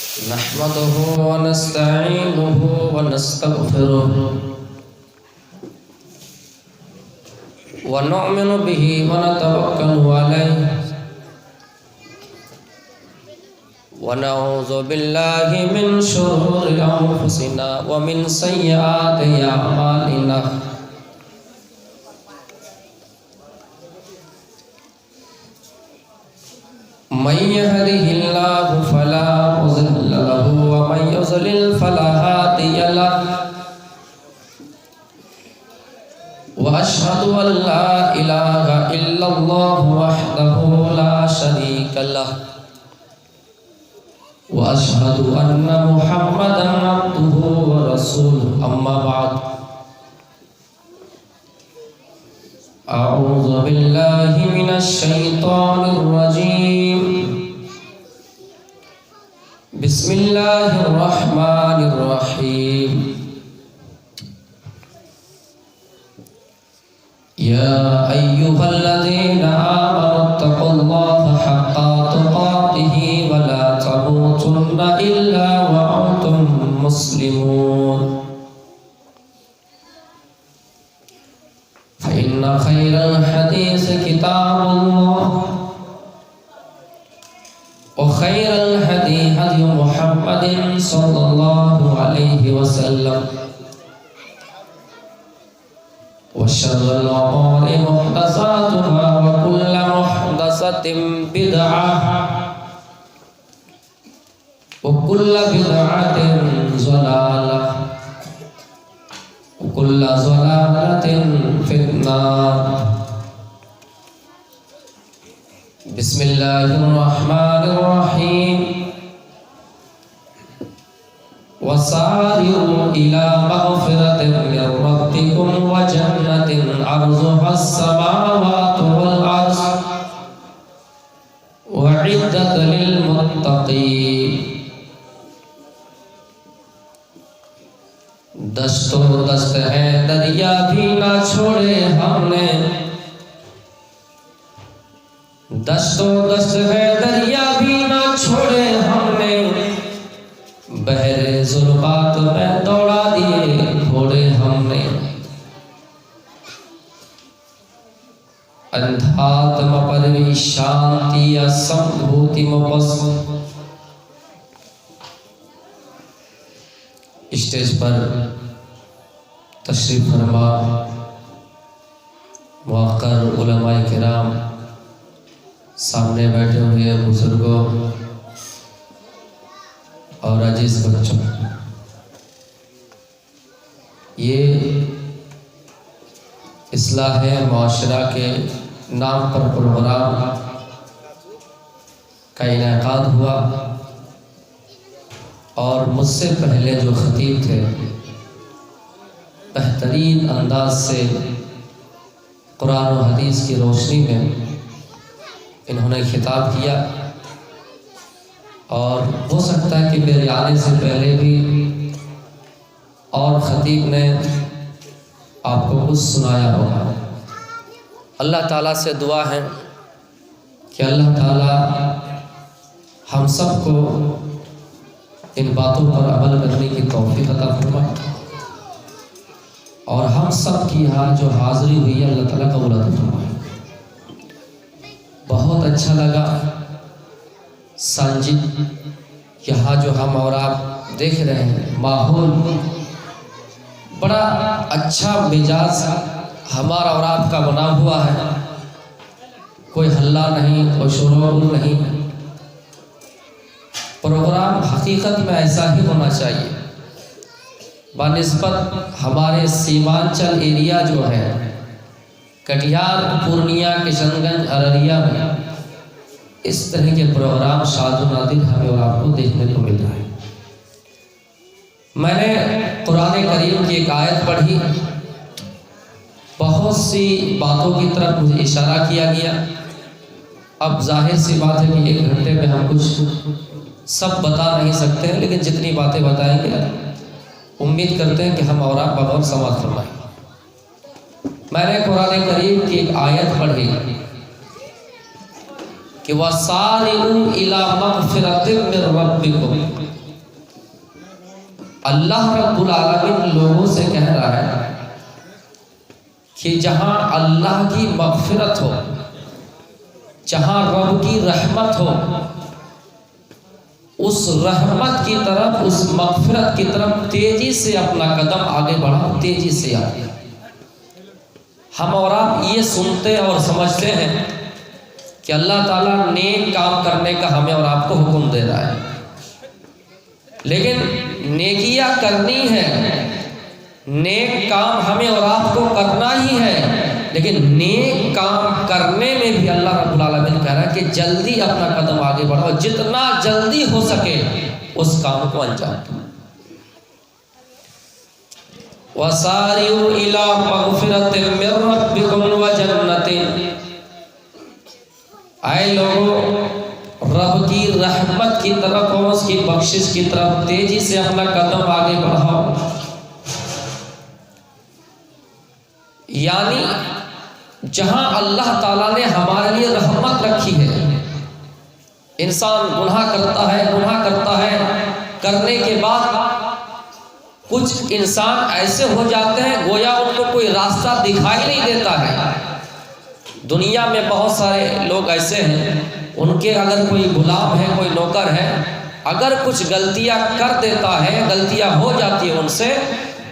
نحمده ونستعينه ونستغفره ونؤمن به ونتوكل عليه ونعوذ بالله من شرور أنفسنا ومن سيئات أعمالنا من يهده الله فلا مضل له ومن يضلل فلا هادي له وأشهد أن لا إله إلا الله وحده لا شريك له وأشهد أن محمدا عبده ورسوله أما بعد أعوذ بالله من الشيطان الرجيم بسم الله الرحمن الرحيم يا أيها الذين آمنوا اتقوا الله حق تقاته ولا تموتن إلا وأنتم مسلمون فإن خير الحديث كتاب الله وخير الهدي هدي محمد صلى الله عليه وسلم وشر الأمور محدثاتها وكل محدثة بدعة وكل بدعة ضلالة وكل ضلالة في النار بسم الله الرحمن الرحيم وسارعوا إلى مغفرة من ربكم وجنة عرضها السماوات والأرض وعدت للمتقين دست و دست ہے دریا بھی نہ چھوڑے ہم نے دست و دست ہے دریا بھی نہ چھوڑے ہم نے بحر ظلمات میں دوڑا دیے گھوڑے ہم نے اندھاتم پروی شانتی اسمبھوتی مپس اسٹیج پر تشریف فرما موقر علماء کرام سامنے بیٹھے ہوئے بزرگوں اور عزیز بچوں، یہ اصلاح معاشرہ کے نام پر پروگرام کا انعقاد ہوا اور مجھ سے پہلے جو خطیب تھے بہترین انداز سے قرآن و حدیث کی روشنی میں انہوں نے خطاب کیا، اور ہو سکتا ہے کہ میرے آنے سے پہلے بھی اور خطیب نے آپ کو کچھ سنایا ہوگا۔ اللہ تعالیٰ سے دعا ہے کہ اللہ تعالیٰ ہم سب کو ان باتوں پر عمل کرنے کی توفیق عطا فرمائے، اور ہم سب کی یہاں جو حاضری ہوئی ہے اللہ تعالیٰ قبول عطا فرمائے۔ بہت اچھا لگا سانجد، یہاں جو ہم اور آپ دیکھ رہے ہیں ماحول بڑا اچھا مزاج ہمارا اور آپ کا بنا ہوا ہے، کوئی ہلہ نہیں، کوئی شور و غل نہیں۔ پروگرام حقیقت میں ایسا ہی ہونا چاہیے۔ بنسبت ہمارے سیمانچل ایریا جو ہے کٹیہار، پورنیہ، کشن گنج، ارریہ میں اس طرح کے پروگرام شاد و نادر ہمیں اور آپ کو دیکھنے کو مل رہا ہے۔ میں نے قرآن کریم کی ایک آیت پڑھی، بہت سی باتوں کی طرف مجھے اشارہ کیا گیا۔ اب ظاہر سی بات ہے کہ 1 گھنٹے میں ہم کچھ سب بتا نہیں سکتے ہیں، لیکن جتنی باتیں بتائیں گے امید کرتے ہیں کہ ہم اور آپ بغور سماعت فرمائیں۔ میں نے قرآن کریم کی ایک آیت پڑھی کہ وَسَارِعُوا إِلَىٰ مَغْفِرَةٍ مِّن رَّبِّكُمْ، اللہ رب العالمین لوگوں سے کہہ رہا ہے کہ جہاں اللہ کی مغفرت ہو، جہاں رب کی رحمت ہو، اس رحمت کی طرف، اس مغفرت کی طرف تیزی سے اپنا قدم آگے بڑھاؤ، تیزی سے آگے۔ ہم اور آپ یہ سنتے اور سمجھتے ہیں کہ اللہ تعالیٰ نیک کام کرنے کا ہمیں اور آپ کو حکم دے رہا ہے، لیکن نیکیاں کرنی ہے، نیک کام ہمیں اور آپ کو کرنا ہی ہے، لیکن نیک کام کرنے میں بھی اللہ رب العالمین کہہ رہا ہے کہ جلدی اپنا قدم آگے بڑھاؤ، جتنا جلدی ہو سکے اس کام کو انجام دو۔ وَسَارِعُوا إِلَىٰ مَغْفِرَةٍ مِّن رَّبِّكُمْ وَجَنَّةٍ، اے لوگوں، رب کی رحمت کی طرف اور اس کی بخشش کی طرف تیزی سے اپنا قدم آگے بڑھاؤ۔ یعنی جہاں اللہ تعالیٰ نے ہمارے لیے رحمت رکھی ہے، انسان گناہ کرتا ہے، کرنے کے بعد کچھ انسان ایسے ہو جاتے ہیں گویا ان کو کوئی راستہ دکھائی نہیں دیتا ہے۔ دنیا میں بہت سارے لوگ ایسے ہیں، ان کے اگر کوئی غلام ہے، کوئی نوکر ہے، اگر کچھ غلطیاں کر دیتا ہے، غلطیاں ہو جاتی ہیں ان سے،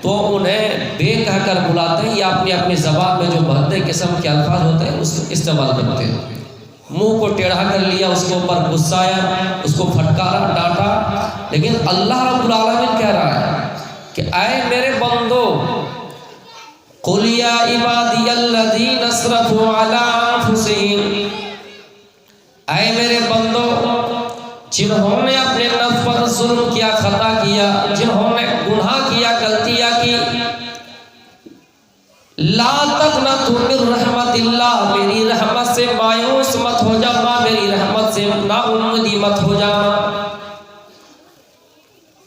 تو انہیں بے کہہ کر بلاتے ہیں یا اپنی زبان میں جو بھدے قسم کے الفاظ ہوتے ہیں اس کو استعمال کرتے ہیں۔ منہ کو ٹیڑھا کر لیا، اس کے اوپر غصایا، اس کو پھٹکارا، ڈانٹا۔ لیکن اللہ رب العالمین کہہ رہا ہے کہ اے میرے بندو، قُلْ يَا عِبَادِيَ الَّذِينَ اسْرَفُوا عَلَىٰ أَنفُسِهِمْ، اے میرے بندو، جنہوں نے اپنے نفس پر ظلم کیا، خطا کیا، جنہوں نے گناہ کیا، غلطیاں کی، لا تقنطوا من رحمت اللہ، میری رحمت سے مایوس مت ہو جانا، میری رحمت سے نا امیدی مت ہو جانا۔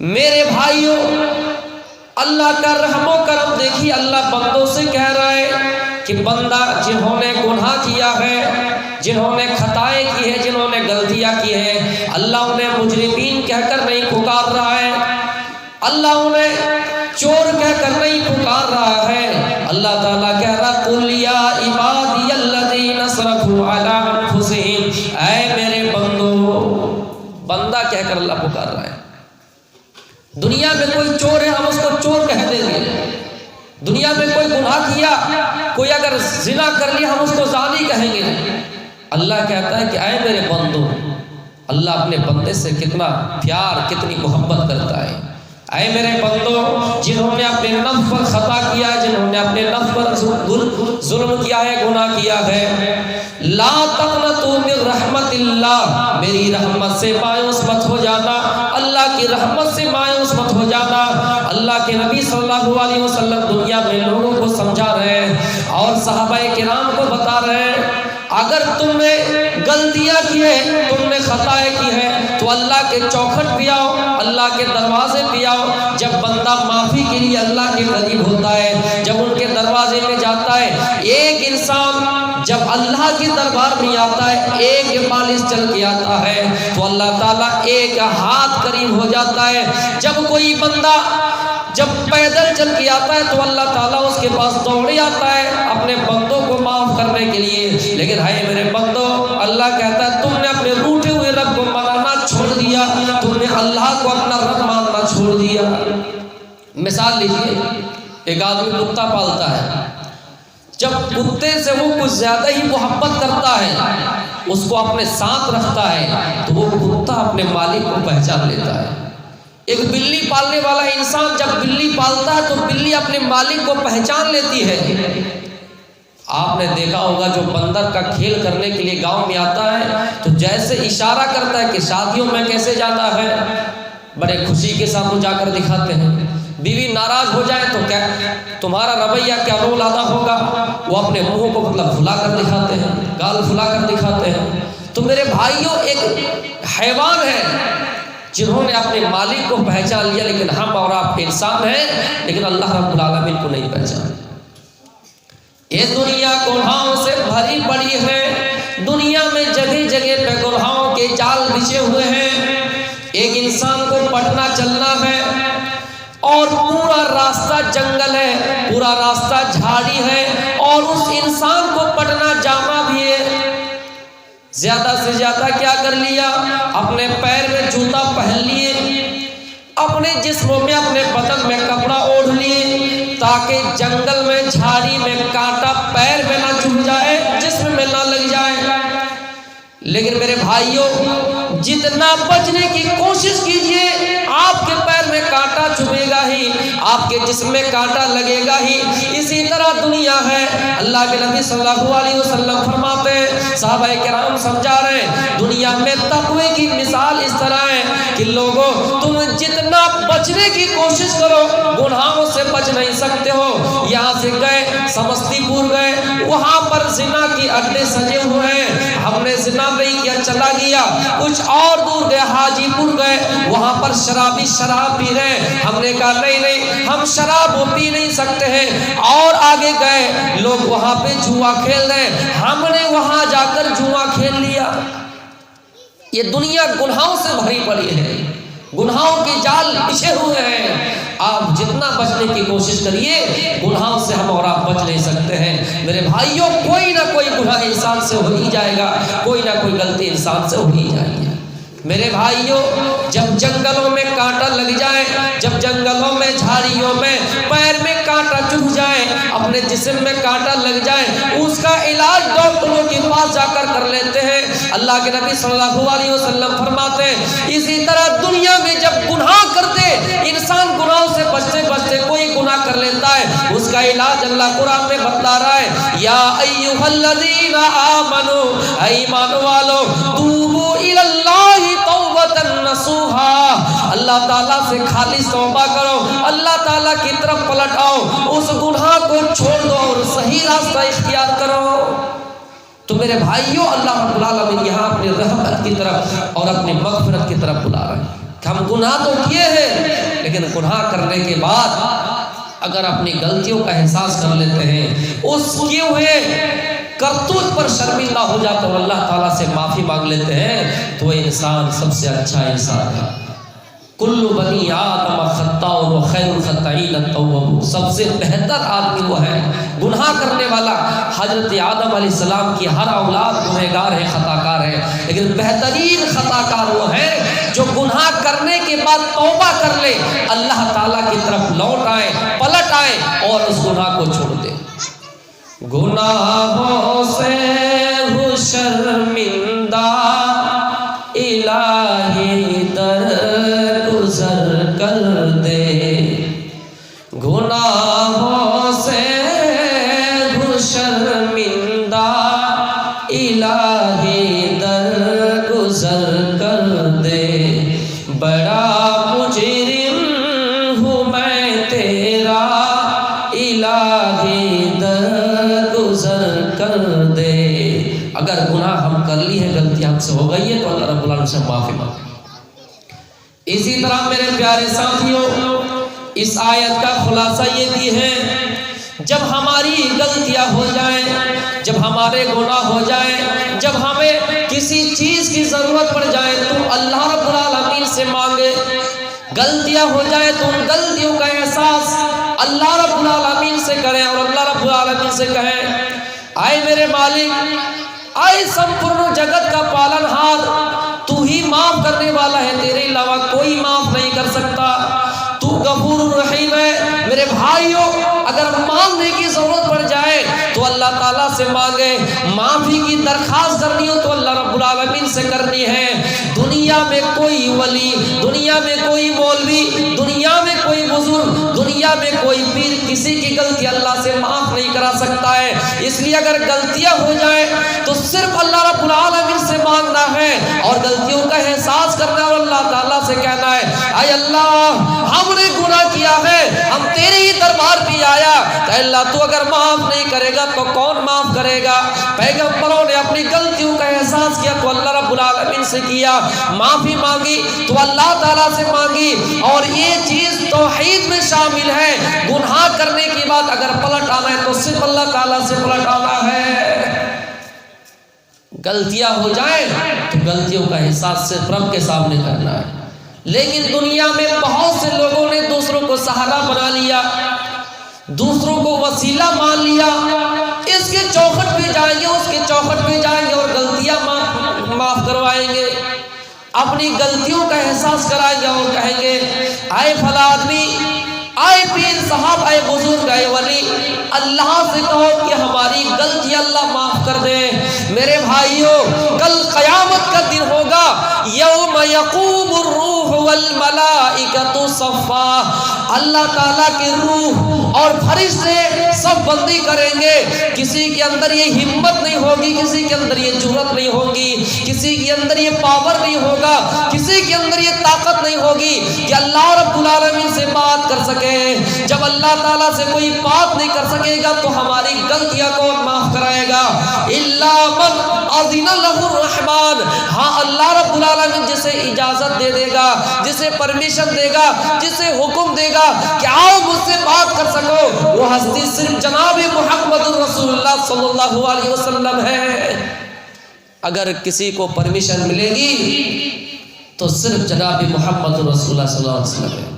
میرے بھائیوں، اللہ کا رحم و کرم دیکھیے، اللہ بندوں سے کہہ رہا ہے کہ بندہ جنہوں نے گناہ کیا ہے، جنہوں نے خطائیں کی ہے، جنہوں نے غلطیاں کی ہیں، اللہ انہیں مجرمین کہہ کر نہیں پکار رہا ہے، اللہ انہیں چور کہہ کر نہیں پکار رہا ہے۔ اللہ تعالیٰ کہہ رہا قُلْ يَا عِبَادِيَ الَّذِينَ اسْرَفُوا عَلَىٰ أَنفُسِهِمْ، اے میرے بندو، بندہ کہہ کر اللہ پکار رہا ہے۔ دنیا میں کوئی چور ہے، ہم اس کو چور کہہ دیں گے۔ دنیا میں کوئی گناہ کیا، کوئی اگر زنا کر لیا، ہم اس کو زانی کہیں گے۔ اللہ کہتا ہے کہ اے میرے بندو، اللہ اپنے بندے سے کتنا پیار، کتنی محبت کرتا ہے۔ اے میرے بندو، جنہوں نے اپنے نفس پر خطا کیا، جنہوں نے اپنے نفس پر ظلم کیا ہے، گناہ کیا ہے، لا تقنطوا من رحمت اللہ، میری رحمت سے مایوس مت ہو جانا، اللہ کی رحمت سے مایوس مت ہو جانا۔ اللہ کے نبی صلی اللہ علیہ وسلم دنیا میں لوگوں کو سمجھا رہے ہیں اور صحابہ کرام کو بتا رہے ہیں، اگر تم نے غلطیاں کی ہے، تم نے خطائیں کی ہے، تو اللہ کے چوکھٹ پہ آؤ، اللہ کے دروازے پہ آؤ۔ جب بندہ معافی کے لیے اللہ کے قریب ہوتا ہے، جب ان کے دروازے میں جاتا ہے، ایک انسان جب اللہ کے دربار میں آتا ہے، ایک مالش چل کے آتا ہے تو اللہ تعالیٰ ایک ہاتھ قریب ہو جاتا ہے۔ جب کوئی بندہ جب پیدل چل کے آتا ہے تو اللہ تعالیٰ اس کے پاس دوڑے آتا ہے اپنے بندوں کو معاف کرنے کے لیے۔ لیکن ہے میرے بندو، اللہ کہتا ہے تم نے اپنے روٹھے ہوئے رب کو منانا چھوڑ دیا، تم نے اللہ کو اپنا رب ماننا چھوڑ دیا۔ مثال لیجیے، ایک آدمی کتا پالتا ہے، جب کتے سے وہ کچھ زیادہ ہی محبت کرتا ہے، اس کو اپنے ساتھ رکھتا ہے، تو وہ کتا اپنے مالک کو پہچان لیتا ہے۔ ایک بلی پالنے والا انسان جب بلی پالتا ہے تو بلی اپنے مالک کو پہچان لیتی ہے۔ آپ نے دیکھا ہوگا جو بندر کا کھیل کرنے کے لیے گاؤں میں آتا ہے تو جیسے اشارہ کرتا ہے کہ شادیوں میں کیسے جانا ہے، بڑے خوشی کے ساتھ وہ جا کر دکھاتے ہیں۔ بیوی ناراض ہو جائے تو کیا تمہارا رویہ کیا رول ادا ہوگا، وہ اپنے منہ کو مطلب پھلا کر دکھاتے ہیں، گال پھلا کر دکھاتے ہیں۔ تو میرے بھائیوں، ایک حیوان ہے جنہوں نے اپنے مالک کو پہچان لیا، لیکن ہم اور آپ انسان ہیں لیکن اللہ رب العالمین کو نہیں پہچان۔ یہ دنیا گناہوں سے بھری پڑی ہے، دنیا میں جگہ جگہ پہ گناہوں کے جال بچھے ہوئے ہیں۔ ایک انسان کو پڑھنا چلنا ہے اور پورا راستہ جنگل ہے، پورا راستہ جھاڑی ہے، اور اس انسان کو پٹنا جامع بھی ہے۔ زیادہ سے زیادہ کیا کر لیا؟ اپنے پیر میں جوتا پہن لیے، اپنے جسموں میں اپنے بدن میں کپڑا اوڑھ لیے، تاکہ جنگل میں جھاڑی میں کانٹا پیر میں نہ چبھ جائے، جسم میں نہ لگ جائے۔ لیکن میرے بھائیوں، جتنا بچنے کی کوشش کیجئے آپ کے پیر میں کانٹا چبھے گا ہی، آپ کے جسم میں کانٹا لگے گا ہی۔ اسی طرح دنیا ہے۔ اللہ کے نبی صلی اللہ علیہ وسلم فرماتے ہیں، صحابہ کرام سمجھا رہے ہیں، دنیا میں تقوی کی مثال اس طرح ہے کہ لوگوں تم جتنا بچنے کی کوشش کرو گناہوں سے بچ نہیں سکتے ہو۔ یہاں سے گئے سمستی پور گئے، وہاں پر زنا کی اڈے سجے ہوئے ہیں، ہم نے زنا نہیں کیا چلا گیا۔ کچھ اور دور گئے حاجی پور گئے، وہاں پر شرابی شراب پی رہے، ہم نے کہا نہیں نہیں ہم شراب وہ پی نہیں سکتے ہیں۔ اور آگے گئے لوگ وہاں پہ جوا کھیل رہے، ہم نے وہاں جا کر جوا کھیل لیا۔ یہ دنیا گناہوں سے بھری پڑی ہے، گناہوں کے جال بچھے ہوئے ہیں۔ آپ جتنا بچنے کی کوشش کریے گناہوں سے ہم اور آپ بچ نہیں سکتے ہیں۔ میرے بھائیوں، کوئی نہ کوئی گناہ انسان سے ہو ہی جائے گا، کوئی نہ کوئی غلطی انسان سے ہو ہی جائے گی۔ میرے بھائیوں، جب جنگلوں میں کانٹا لگ جائے، جب جنگلوں میں جھاڑیوں میں پیر میں کانٹا چبھ جائے، اپنے جسم میں کانٹا لگ جائے، اس کا علاج ڈاکٹروں کے پاس جا کر لیتے ہیں۔ اللہ کے نبی صلی اللہ علیہ وسلم فرماتے ہیں، اسی طرح دنیا میں جب گناہ کرتے انسان گناہوں سے بچتے بچتے کوئی گناہ کر لیتا ہے، اس کا علاج اللہ قرآن میں بتلا رہا ہے، یا ایھا الذین آمنو، اے ایمان والو، توبوا الی اللہ توبۃ نصوحا، اللہ تعالیٰ سے خالص توبہ کرو، اللہ تعالیٰ کی طرف پلٹ آؤ، اس گناہ کو چھوڑ دو اور صحیح راستہ اختیار کرو۔ تو میرے بھائیوں، اللہ رب العالمین یہاں اپنی رحمت کی طرف اور اپنی مغفرت کی طرف بلا رہے ہیں کہ ہم گناہ تو کیے ہیں، لیکن گناہ کرنے کے بعد اگر اپنی غلطیوں کا احساس کر لیتے ہیں، اس کیے ہوئے کرتوت پر شرمندہ ہو جاتے اور اللہ تعالیٰ سے معافی مانگ لیتے ہیں، تو وہ انسان سب سے اچھا انسان ہے۔ کل بنی آدم خطاء وخیر الخطائین التوابون، سب سے بہتر آدمی وہ ہے گناہ کرنے والا۔ حضرت آدم علیہ السلام کی ہر اولاد گنہگار ہے، خطا کار ہے، لیکن بہترین خطا کار وہ ہے جو گناہ کرنے کے بعد توبہ کر لے، اللہ تعالیٰ کی طرف لوٹ آئے، پلٹ آئے اور اس گناہ کو چھوڑ دے۔ گناہوں سے ہو شرمندہ الہی درگزر کر دے، گناہوں سے ہو شرمندہ الہی درگزر کر دے، بڑا مجرم ہوں میں تیرا الہی درگزر کر دے۔ اگر گناہ ہم کر لی ہے، غلطی ہم سے ہو گئی ہے، تو اللہ رب العالمین سے معافی مانگیں۔ اسی طرح میرے پیارے ساتھیوں، اس آیت کا خلاصہ یہ بھی ہے، جب ہماری غلطیاں ہو جائیں، جب ہمارے گناہ ہو جائیں، جب ہمیں کسی چیز کی ضرورت پڑ جائے تو اللہ رب العالمین سے مانگے۔ غلطیاں ہو جائیں تو ان غلطیوں کا احساس اللہ رب العالمین سے کریں اور اللہ رب العالمین سے کہیں، آئے میرے مالک، آئے سمپورن جگت کا پالن ہار، تو ہی معاف کرنے والا ہے، تیرے علاوہ کوئی معاف نہیں کر سکتا، تو غفور الرحیم ہے۔ میرے بھائیوں، اگر مانگنے کی ضرورت پڑ جائے تو اللہ تعالیٰ سے مانگے، معافی کی درخواست کرنی ہو تو اللہ رب العالمین سے کرنی ہے۔ دنیا میں کوئی ولی، دنیا میں کوئی مولوی، دنیا میں کوئی بزرگ، دنیا میں کوئی پیر کسی کی غلطی اللہ سے معاف نہیں کرا سکتا ہے۔ اس لیے اگر غلطیاں ہو جائیں تو صرف اللہ رب العالمین سے مانگنا ہے اور غلطیوں کا احساس کرنا اور اللہ تعالیٰ سے کہنا ہے، اے اللہ ہم نے گناہ کیا ہے، ہم تیرے ہی دربار پہ آیا، کہ اللہ تو اگر معاف نہیں کرے گا تو کون معاف کرے گا۔ پیغمبروں نے اپنی غلطیوں کا احساس کیا تو اللہ رب العالمین سے کیا، معافی مانگی تو اللہ تعالیٰ سے مانگی، اور یہ چیز توحید میں شامل ہے۔ گناہ کرنے کے بعد اگر پلٹ آنا ہے تو صرف اللہ تعالیٰ سے پلٹ آنا ہے۔ غلطیاں ہو جائیں تو غلطیوں کا احساس صرف رب کے سامنے کرنا ہے۔ لیکن دنیا میں بہت سے لوگوں نے دوسروں کو سہارا بنا لیا، دوسروں کو وسیلہ مان لیا، اس کے چوکھٹ پہ جائیں گے، اس کے چوکھٹ پہ جائیں گے اور غلطیاں معاف کروائیں گے، اپنی غلطیوں کا احساس کرائیں گے اور کہیں گے آئے فلاں آدمی، آئے پیر صاحب، آئے بزرگ، آئے ولی، اللہ سے کہو کہ ہماری غلطی اللہ معاف کر دے۔ میرے بھائیوں، کل قیامت کا دن ہوگا، یوم یقوم الروح والملائکۃ صفا، اللہ تعالیٰ کی روح اور فرشتے سب بندی کریں گے۔ کسی کے اندر یہ ہمت نہیں ہوگی، کسی کے اندر یہ جرأت نہیں ہوگی، کسی کے اندر یہ پاور نہیں ہوگا، کسی کے اندر یہ طاقت نہیں ہوگی کہ اللہ رب العالمین سے بات کر سکے۔ جب اللہ تعالیٰ سے کوئی بات نہیں کر سکے گا تو ہماری غلطیاں کون معاف کرائے گا؟ الا من اذن له الرحمن، ہاں اللہ رب العالمین جسے اجازت دے دے گا، جسے پرمیشن دے گا، جسے حکم دے گا کہ آؤ مجھ سے بات کر سکو، وہ ہستی صرف جناب محمد رسول اللہ صلی اللہ علیہ وسلم ہے۔ اگر کسی کو پرمیشن ملے گی تو صرف جناب محمد رسول اللہ صلی اللہ علیہ وسلم ہے،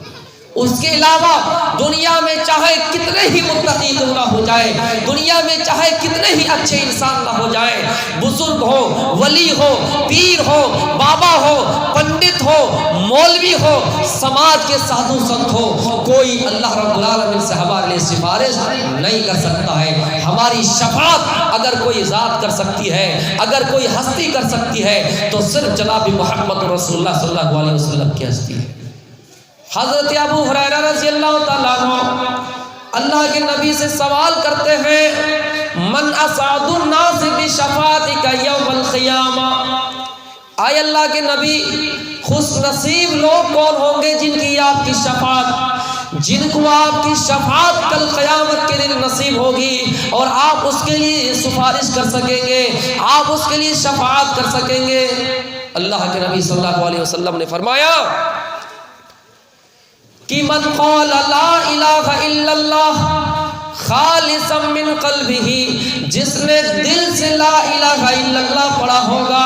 اس کے علاوہ دنیا میں چاہے کتنے ہی متقی کیوں نہ ہو جائے، دنیا میں چاہے کتنے ہی اچھے انسان نہ ہو جائے، بزرگ ہو، ولی ہو، پیر ہو، بابا ہو، پنڈت ہو، مولوی ہو، سماج کے سادھو سنت ہو، کوئی اللہ رب العالمین سے ہمارے لیے سفارش نہیں کر سکتا ہے۔ ہماری شفاعت اگر کوئی ذات کر سکتی ہے، اگر کوئی ہستی کر سکتی ہے تو صرف جناب محمد رسول اللہ صلی اللہ علیہ وسلم کی ہستی ہے۔ حضرت ابو ہریرہ رضی اللہ تعالیٰ عنہ اللہ کے نبی سے سوال کرتے ہیں من اسعد الناس بشفاعتک یوم القیامہ، آئے اللہ کے نبی خوش نصیب لوگ کون ہوں گے جن کی آپ کی شفاعت، جن کو آپ کی شفاعت کل قیامت کے دن نصیب ہوگی اور آپ اس کے لیے سفارش کر سکیں گے، آپ اس کے لیے شفاعت کر سکیں گے۔ اللہ کے نبی صلی اللہ علیہ وسلم نے فرمایا کہ من قال لا الہ الا اللہ خالصا من قلبہ، جس نے دل سے لا الہ الا اللہ پڑھا ہوگا،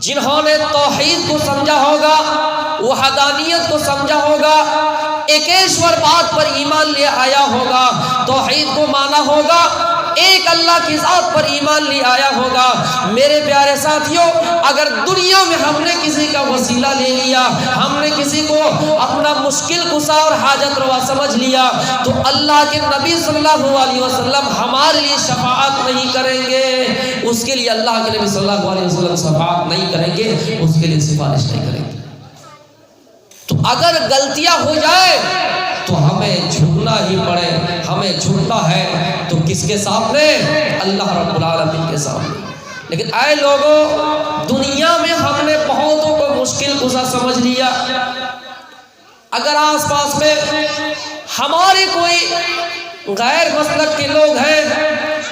جنہوں نے توحید کو سمجھا ہوگا، وحدانیت کو سمجھا ہوگا، ایکیشور بات پر ایمان لے آیا ہوگا، توحید کو مانا ہوگا، ایک اللہ کی ذات پر ایمان لے آیا ہوگا۔ میرے پیارے ساتھیوں، اگر دنیا میں ہم نے کسی کا وسیلہ لے لیا، ہم نے کسی کو اپنا مشکل کشا اور حاجت روا سمجھ لیا تو اللہ کے نبی صلی اللہ علیہ وسلم ہمارے لیے شفاعت نہیں کریں گے، اس کے لیے اللہ کے نبی صلی اللہ علیہ وسلم شفاعت نہیں کریں گے، اس کے لیے سفارش نہیں کریں گے۔ تو اگر غلطیاں ہو جائے تو ہمیں جھکنا ہی پڑے، ہمیں جھکنا ہے تو کس کے سامنے؟ اللہ رب العالمین کے سامنے۔ لیکن اے لوگوں، دنیا میں ہم نے بہتوں کو مشکل کشا سمجھ لیا۔ اگر آس پاس میں ہمارے کوئی غیر مسلک کے لوگ ہیں،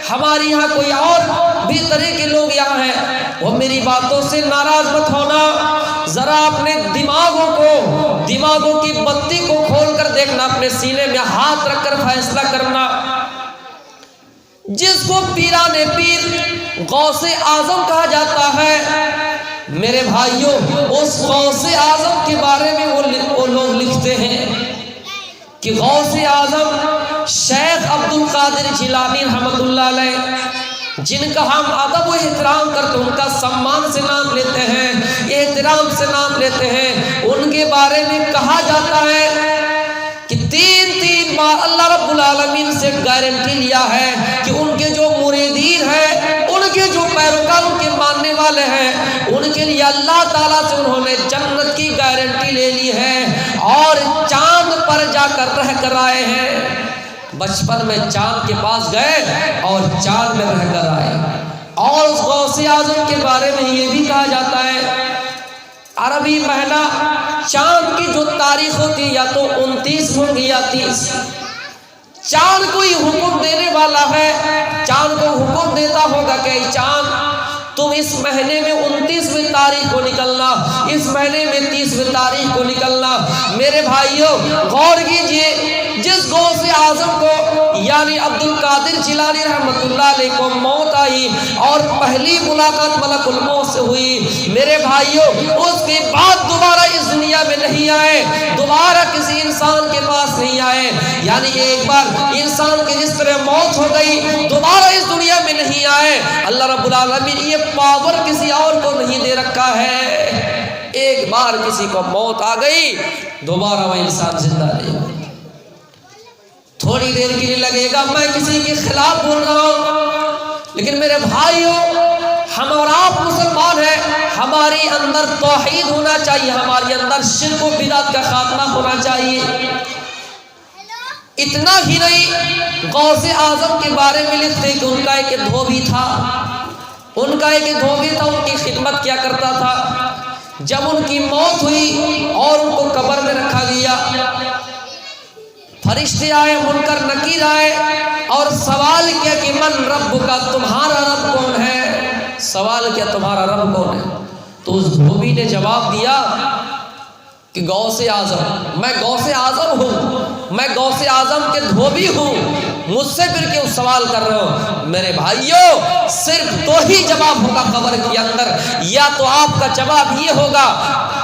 ہمارے یہاں کوئی اور بھی طرح کے لوگ یہاں ہیں، وہ میری باتوں سے ناراض مت ہونا، ذرا اپنے دماغوں کی بتی کو کھول کر دیکھنا، اپنے سینے میں ہاتھ رکھ کر فیصلہ کرنا۔ جس کو پیران پیر غوث اعظم کہا جاتا ہے، میرے بھائیوں، اس غوث اعظم کے بارے میں وہ لوگ لکھتے ہیں کہ غوث اعظم شیخ عبد القادر جیلانی رحمۃ اللہ علیہ، جن کا ہم ادب و احترام کرتے ہیں، ان کا سمان سے نام لیتے ہیں، احترام سے نام لیتے ہیں، ان کے بارے میں کہا جاتا ہے کہ تین بار اللہ رب العالمین سے گارنٹی لیا ہے کہ ان کے جو مریدین ہیں، ان کے جو پیروکار، ان کے ماننے والے ہیں، ان کے لیے اللہ تعالیٰ سے انہوں نے جنت کی گارنٹی لے لی ہے اور چاند پر جا کر رہ کر آئے ہیں۔ بچپن میں چاند کے پاس گئے اور چاند میں رہ کر آئے۔ اور اس غوث اعظم کے بارے میں یہ بھی کہا جاتا ہے، عربی مہینہ چاند کی جو تاریخ ہوتی ہے یا تو 29 ہوگی یا 30۔ چاند کوئی حکم دینے والا ہے، چاند کو حکم دیتا ہوگا کہ چاند تم اس مہینے میں 29ویں تاریخ کو نکلنا، اس مہینے میں 30ویں تاریخ کو نکلنا۔ میرے بھائیوں، غور کیجئے، جس غوث اعظم کو یعنی عبد القادر جیلانی رحمۃ اللہ علیہ کو موت آئی اور پہلی ملاقات ملک الموت سے ہوئی، میرے بھائیوں، اس کے بعد دوبارہ اس دنیا کسی انسان کے پاس نہیں آئے. یعنی ایک بار انسان کی جس طرح موت ہو گئی دوبارہ اس دنیا میں نہیں آئے. اللہ رب العالمین یہ پاور کسی اور کو نہیں دے رکھا ہے. ایک بار کسی کو موت آ گئی دوبارہ وہ انسان زندہ نہیں. تھوڑی دیر کے لیے لگے گا میں کسی کے خلاف بول رہا ہوں، لیکن میرے بھائیوں ہم اور آپ مسلمان ہیں، ہماری اندر توحید ہونا چاہیے، ہمارے اندر شرک و بدعت کا خاتمہ ہونا چاہیے. اتنا ہی نہیں، غوث اعظم کے بارے میں لکھتے کہ ان کا ایک دھوبی تھا، ان کی خدمت کیا کرتا تھا. جب ان کی موت ہوئی اور ان کو قبر میں رکھا گیا، فرشتے آئے، منکر نکیر آئے اور سوال کیا کہ من رب کا، تمہارا رب کون ہے؟ سوال کیا تمہارا رب کون ہے؟ تو اس دھوبی نے جواب دیا کہ غوث اعظم، میں غوث اعظم ہوں، میں غوث اعظم کے دھوبی ہوں، مجھ سے پھر کیوں سوال کر رہے ہو؟ میرے بھائیوں صرف دو ہی جواب ہوگا قبر کے اندر، یا تو آپ کا جواب یہ ہوگا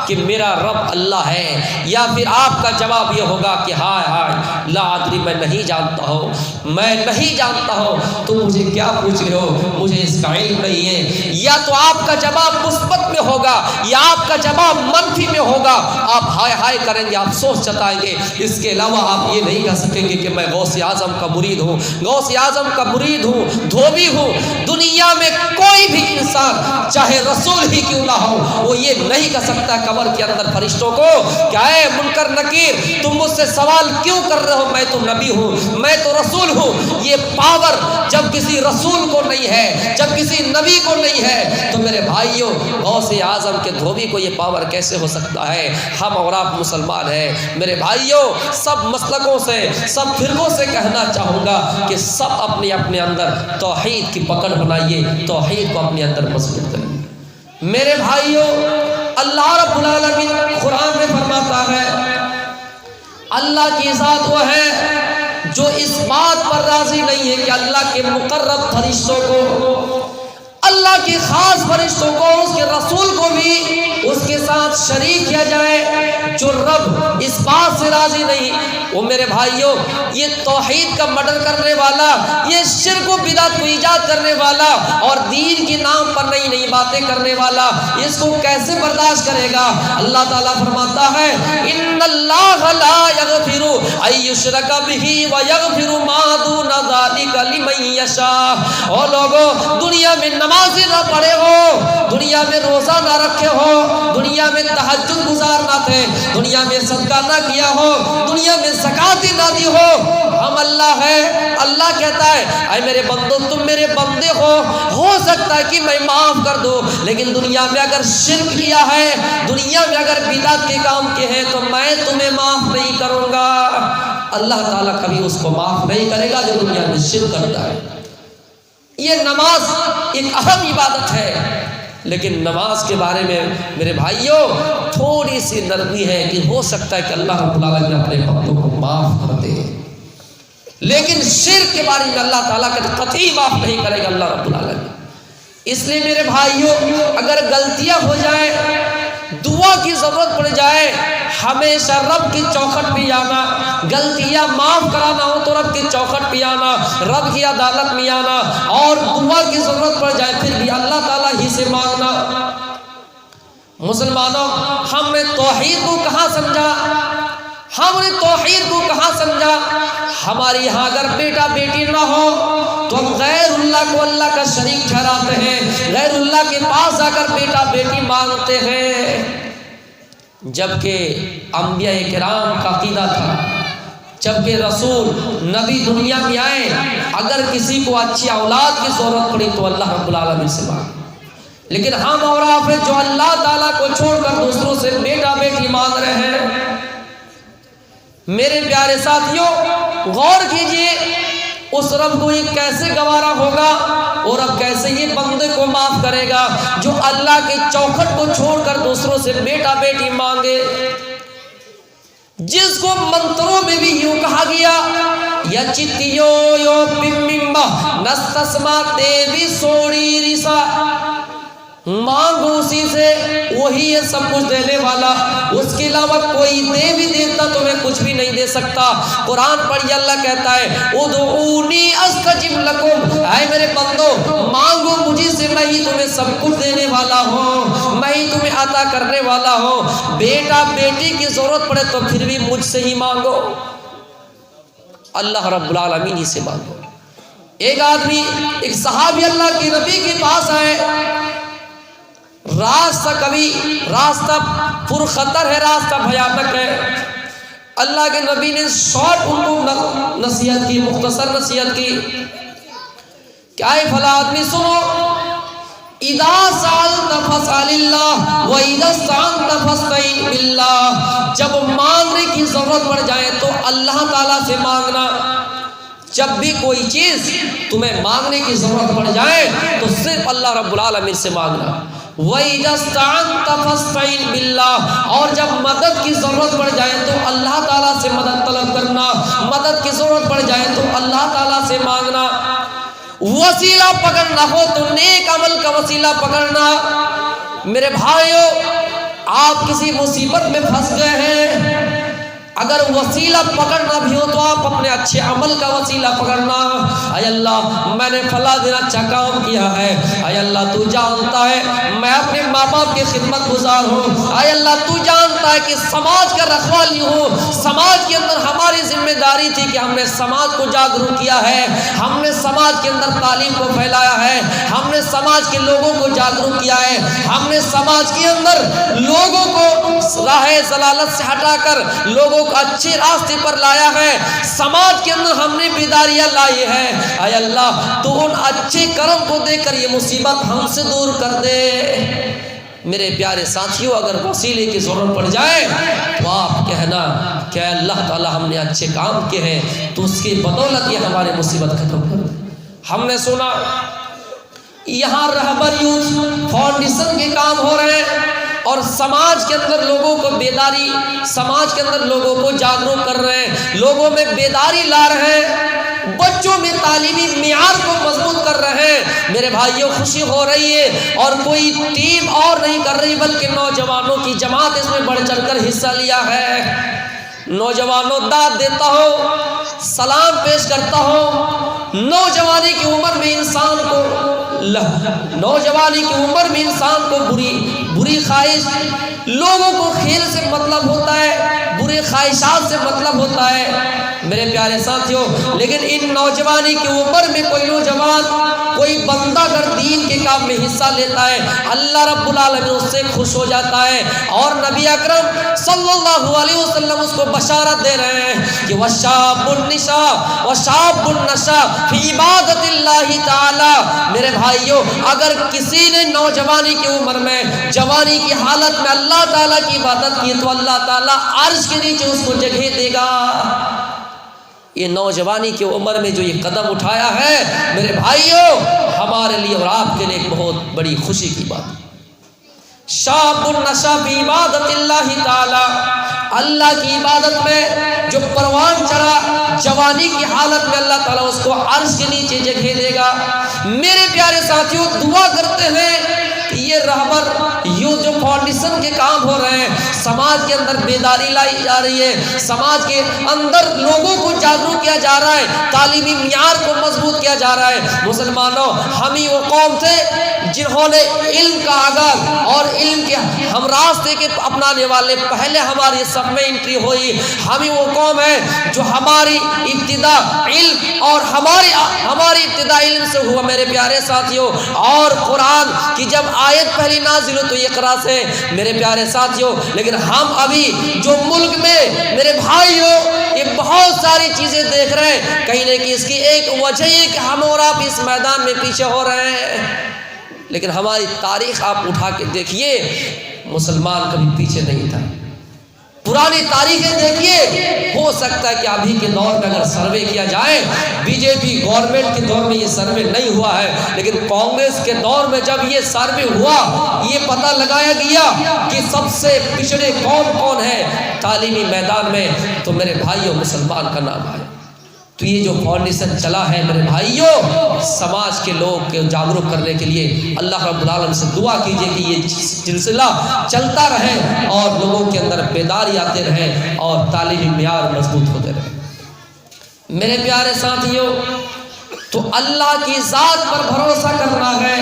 کہ میرا رب اللہ ہے، یا پھر آپ کا جواب یہ ہوگا کہ ہائے ہائے لا ادری، میں نہیں جانتا ہوں، میں نہیں جانتا ہوں، تم مجھے کیا پوچھ رہے ہو، مجھے اس کا علم نہیں ہے. یا تو آپ کا جواب مثبت میں ہوگا یا آپ کا جواب منفی میں ہوگا. آپ ہائے ہائے کریں گے، آپ افسوس جتائیں گے. اس کے علاوہ آپ یہ نہیں کہہ سکیں گے کہ میں غوث اعظم کا مرید ہوں، غوث اعظم کا مرید ہوں، دھوبی ہوں. دنیا میں کوئی بھی انسان چاہے رسول ہی کیوں نہ ہو وہ یہ نہیں کہہ سکتا قبر کے اندر فرشتوں کو کہ اے منکر نکیر تم مجھ سے سوال کیوں کر رہے ہو، میں تو نبی ہوں، میں تو رسول ہوں. یہ پاور جب کسی رسول کو نہیں ہے، جب کسی نبی کو نہیں ہے، تو میرے بھائیوں غوث اعظم کے دھوبی کو یہ پاور کیسے ہو سکتا ہے؟ ہم اور آپ مسلمان ہیں میرے بھائیوں، سب مسلکوں سے، سب فرقوں سے کہنا چاہوں گا کہ سب اپنے اپنے اندر توحید کی پکڑ بنائیے، توحید کو اپنے اندر مضبوط کریے. میرے بھائیوں اللہ رب العالمین قرآن میں فرماتا ہے اللہ کی ذات وہ ہے جو اس بات پر راضی نہیں ہے کہ اللہ کے مقرب فرشتوں کو، اللہ کے خاص فرشتوں کو، اس کے رسول کو بھی اس کے ساتھ شریک کیا جائے. جو رب اس بات سے راضی نہیں، وہ میرے بھائیوں یہ توحید کا مڈر کرنے والا، یہ شرک و بدعت کو ایجاد کرنے والا اور دین کے نام پر نئی نئی باتیں کرنے والا، اس کو کیسے برداشت کرے گا؟ اللہ تعالیٰ فرماتا ہے ان اللہ لا یغفر ان یشرک بہ ویغفر ما دون ذلک لمن یشاء. اور لوگوں دنیا میں نماز نہ پڑھے ہو، دنیا میں روزہ نہ رکھے ہو، دنیا میں تہجد گزار نہ تھے، دنیا میں صدقہ نہ کیا ہو، دنیا میں زکات نہ دی ہو، ہم اللہ ہے. اللہ کہتا ہے اے میرے بندو تم میرے بندے ہو سکتا ہے کہ میں معاف کر دوں، لیکن دنیا میں اگر شرک کیا ہے، دنیا میں اگر بدعت کے کام کیے ہیں تو میں تمہیں معاف نہیں کروں گا. اللہ تعالیٰ کبھی اس کو معاف نہیں کرے گا جو دنیا میں شرک کرتا ہے. یہ نماز ایک اہم عبادت ہے، لیکن نماز کے بارے میں میرے بھائیوں تھوڑی سی نرمی ہے کہ ہو سکتا ہے کہ اللہ رب العالمین اپنے بندوں کو معاف کر دے، لیکن شرک کے بارے میں اللہ تعالیٰ کا قطعی معاف نہیں کرے گا اللہ رب العالمین. اس لیے میرے بھائیوں اگر غلطیاں ہو جائیں، دعا کی ضرورت پڑ جائے، ہمیشہ رب کی چوکھٹ پہ آنا، غلطیاں معاف کرانا ہو تو رب کی چوکھٹ پہ آنا، رب کی عدالت میں آنا، اور دعا کی ضرورت پڑ جائے پھر بھی اللہ تعالیٰ ہی سے مانگنا. مسلمانوں ہم نے توحید کو کہاں سمجھا؟ ہم نے توحید کو کہاں سمجھا؟ ہمارے یہاں اگر بیٹا بیٹی نہ ہو تو ہم غیر اللہ کو اللہ کا شریک ٹھہراتے ہیں، غیر اللہ کے پاس آ کر بیٹا بیٹی مانگتے ہیں. جبکہ انبیاء کرام کا عقیدہ تھا جبکہ رسول نبی دنیا میں آئے اگر کسی کو اچھی اولاد کی ضرورت پڑی تو اللہ رب العالمین سے مانگ. لیکن ہم اور آپ جو اللہ تعالیٰ کو چھوڑ کر دوسروں سے بیٹا بیٹی مانگ رہے ہیں. میرے پیارے ساتھیوں غور کیجئے اس رب کو یہ کیسے گوارا ہوگا اور اب کیسے یہ بندے کو معاف کرے گا جو اللہ کے چوکھٹ کو چھوڑ کر دوسروں سے بیٹا بیٹی مانگے، جس کو منتروں میں بھی یوں کہا گیا یا چتیو یو پمبا نستسما دیوی سوڑی رسا. مانگو اسی سے، وہی ہے سب کچھ دینے والا، اس کے علاوہ کوئی دیوی دیوتا تمہیں کچھ بھی نہیں دے سکتا۔ قرآن پڑھیے، اللہ کہتا ہے ادعونی استجب لکم، اے میرے بندو مانگو مجھے سے، میں ہی تمہیں سب کچھ دینے والا ہوں، میں ہی تمہیں عطا کرنے والا ہوں۔ بیٹا بیٹی کی ضرورت پڑے تو پھر بھی مجھ سے ہی مانگو، اللہ رب العالمین ہی سے مانگو۔ ایک آدمی، ایک صحابی اللہ کے نبی کے پاس آئے، راستہ پر خطر ہے، راستہ بھیانک ہے۔ اللہ کے نبی نے شارٹ ان کو نصیحت کی، مختصر نصیحت کی، کیا ہے فلا آدمی سنو، اذا سألت فاسأل اللہ واذا استعنت فاستعن باللہ، جب مانگنے کی ضرورت پڑ جائے تو اللہ تعالیٰ سے مانگنا۔ جب بھی کوئی چیز تمہیں مانگنے کی ضرورت پڑ جائے تو صرف اللہ رب العالمین سے مانگنا۔ وَإِذَا اسْتَعَنْتَ فَاسْتَعِنْ بِاللَّهِ، اور جب مدد کی ضرورت پڑ جائے تو اللہ تعالیٰ سے مدد طلب کرنا، مدد کی ضرورت پڑ جائے تو اللہ تعالیٰ سے مانگنا۔ وسیلہ پکڑنا ہو تو نیک عمل کا وسیلہ پکڑنا۔ میرے بھائیو، آپ کسی مصیبت میں پھنس گئے ہیں، اگر وسیلہ پکڑنا بھی ہو تو آپ اپنے اچھے عمل کا وسیلہ پکڑنا۔ اے اللہ میں نے فلاں دن اچھا کام کیا ہے، اے اللہ تو جانتا ہے میں اپنے ماں باپ کی خدمت گزار ہوں، اے اللہ تو جانتا ہے کہ سماج کا رکھوالی ہوں، سماج کے اندر ہماری ذمہ داری تھی کہ ہم نے سماج کو جاگروک کیا ہے، ہم نے سماج کے اندر تعلیم کو پھیلایا ہے، ہم نے سماج کے لوگوں کو جاگروک کیا ہے، ہم نے سماج کے اندر لوگوں کو راہ ضلالت سے ہٹا کر لوگوں کو اچھے راستے پر لایا ہے، سماج کے اندر ہم نے بیداریاں لائی ہیں۔ اے اللہ تو ان اچھے کرم کو دے کر یہ مصیبت ہم سے دور کر دے۔ میرے پیارے ساتھیوں، اگر وسیلے کی ضرورت پڑ جائے تو آپ کہنا کہ اللہ تعالی ہم نے اچھے کام کیے ہیں تو اس کی بدولت یہ ہماری مصیبت ختم کر دے۔ ہم نے سنا یہاں رہبر یوتھ فاؤنڈیشن کے کام ہو رہے ہیں اور سماج کے اندر لوگوں کو بیداری، سماج کے اندر لوگوں کو جاگروک کر رہے ہیں، لوگوں میں بیداری لا رہے ہیں، بچوں میں تعلیمی معیار کو مضبوط کر رہے ہیں۔ میرے بھائیوں خوشی ہو رہی ہے، اور کوئی ٹیم اور نہیں کر رہی بلکہ نوجوانوں کی جماعت اس میں بڑھ چڑھ کر حصہ لیا ہے۔ نوجوانوں داد دیتا ہو، سلام پیش کرتا ہو۔ نوجوانی کی عمر میں انسان کو بری خواہش، لوگوں کو کھیل سے مطلب ہوتا ہے، برے خواہشات سے مطلب ہوتا ہے میرے پیارے ساتھیوں۔ لیکن ان نوجوانی کی عمر میں کوئی نوجوان، کوئی بندہ اگر دین کے کام میں حصہ لیتا ہے اللہ رب العالمین اس سے خوش ہو جاتا ہے، اور نبی اکرم صلی اللہ علیہ وسلم اس کو بشارت دے رہے ہیں کہ وَشَابٌ النِّشَاءُ وَشَابٌ النَّشَاءُ فِي عِبَادَةِ اللَّهِ تعالی۔ میرے بھائیوں، اگر کسی نے نوجوانی کی عمر میں، جوانی کی حالت میں اللہ تعالیٰ کی عبادت کی تو اللہ تعالیٰ عرش کے نیچے اس کو جگہ دے گا۔ یہ نوجوانی کی عمر میں جو یہ قدم اٹھایا ہے میرے بھائیوں، ہمارے لیے اور آپ کے لیے ایک بہت بڑی خوشی کی بات ہے۔ شاب النشا فی عبادت اللہ تعالی، اللہ کی عبادت میں جو پروان چڑھا جوانی کی حالت میں اللہ تعالیٰ اس کو عرش کے نیچے جگہ دے گا۔ میرے پیارے ساتھیوں، دعا کرتے ہیں کہ یہ رہبر یوتھ جو فاؤنڈیشن کے کام ہو رہے ہیں، سماج کے اندر بیداری لائی جا رہی ہے، سماج کے اندر لوگوں کو جاگروک کیا جا رہا ہے، تعلیمی معیار کو مضبوط کیا جا رہا ہے۔ مسلمانوں، ہم ہی وہ قوم تھے جنہوں نے علم کا آغاز اور علم کے ہم راستے کے اپنانے والے پہلے ہماری سب میں انٹری ہوئی۔ ہم ہی وہ قوم ہے جو ہماری ابتدا علم اور ہماری ابتدا علم سے ہوا میرے پیارے ساتھیوں، اور قرآن کی جب آیت پہلی نازل ہو تو اقرا سے میرے پیارے ساتھیوں۔ لیکن ہم ابھی جو ملک میں میرے بھائیوں یہ بہت ساری چیزیں دیکھ رہے ہیں، کہیں نہ کہیں اس کی ایک وجہ یہ کہ ہم اور آپ اس میدان میں پیچھے ہو رہے ہیں۔ لیکن ہماری تاریخ آپ اٹھا کے دیکھیے، مسلمان کبھی پیچھے نہیں تھا۔ پرانی تاریخیں دیکھیے، ہو سکتا ہے کہ ابھی کے دور میں اگر سروے کیا جائے، بی جے پی گورنمنٹ کے دور میں یہ سروے نہیں ہوا ہے، لیکن کانگریس کے دور میں جب یہ سروے ہوا، یہ پتہ لگایا گیا کہ سب سے پچھڑے کون کون ہیں تعلیمی میدان میں، تو میرے بھائیوں مسلمان کا نام آیا۔ تو یہ جو فاؤنڈیشن چلا ہے میرے بھائیوں، سماج کے لوگ کے جاگرک کرنے کے لیے اللہ رب العالمین سے دعا کیجئے کہ یہ سلسلہ چلتا رہے اور لوگوں کے اندر بیداری آتے رہے اور تعلیمی معیار مضبوط ہوتے رہے۔ میرے پیارے ساتھیوں، تو اللہ کی ذات پر بھروسہ کرنا ہے،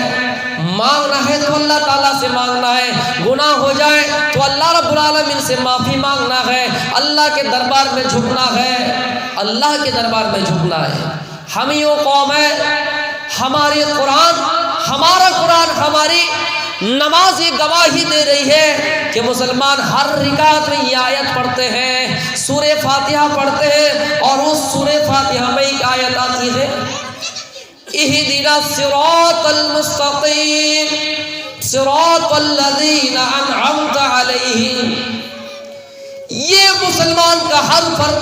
مانگنا ہے تو اللہ تعالیٰ سے مانگنا ہے، گناہ ہو جائے تو اللہ رب العالمین سے معافی مانگنا ہے، اللہ کے دربار میں جھکنا ہے، اللہ کے دربار میں جھکنا ہے۔ ہم یوں قوم ہے، ہمارا قرآن ہماری نماز یہ گواہی دے رہی ہے کہ مسلمان ہر رکعت میں یہ آیت پڑھتے ہیں، سورہ فاتحہ پڑھتے ہیں، اور اس سورہ فاتحہ میں ایک آیت آتی ہے اہدنا الصراط المستقیم صراط الذین انعمت علیہم۔ یہ مسلمان کا ہر فرد،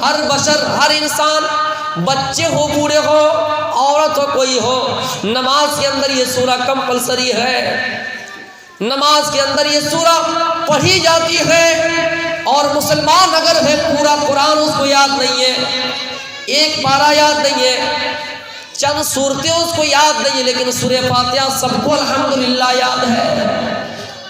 ہر بشر، ہر انسان، بچے ہو بوڑھے ہو عورت ہو کوئی ہو، نماز کے اندر یہ سورہ کمپلسری ہے، نماز کے اندر یہ سورہ پڑھی جاتی ہے۔ اور مسلمان اگر ہے پورا قرآن اس کو یاد نہیں ہے، ایک پارہ یاد نہیں ہے، چند صورتیں اس کو یاد نہیں ہے، لیکن سورہ فاتحہ سب کو الحمدللہ یاد ہے،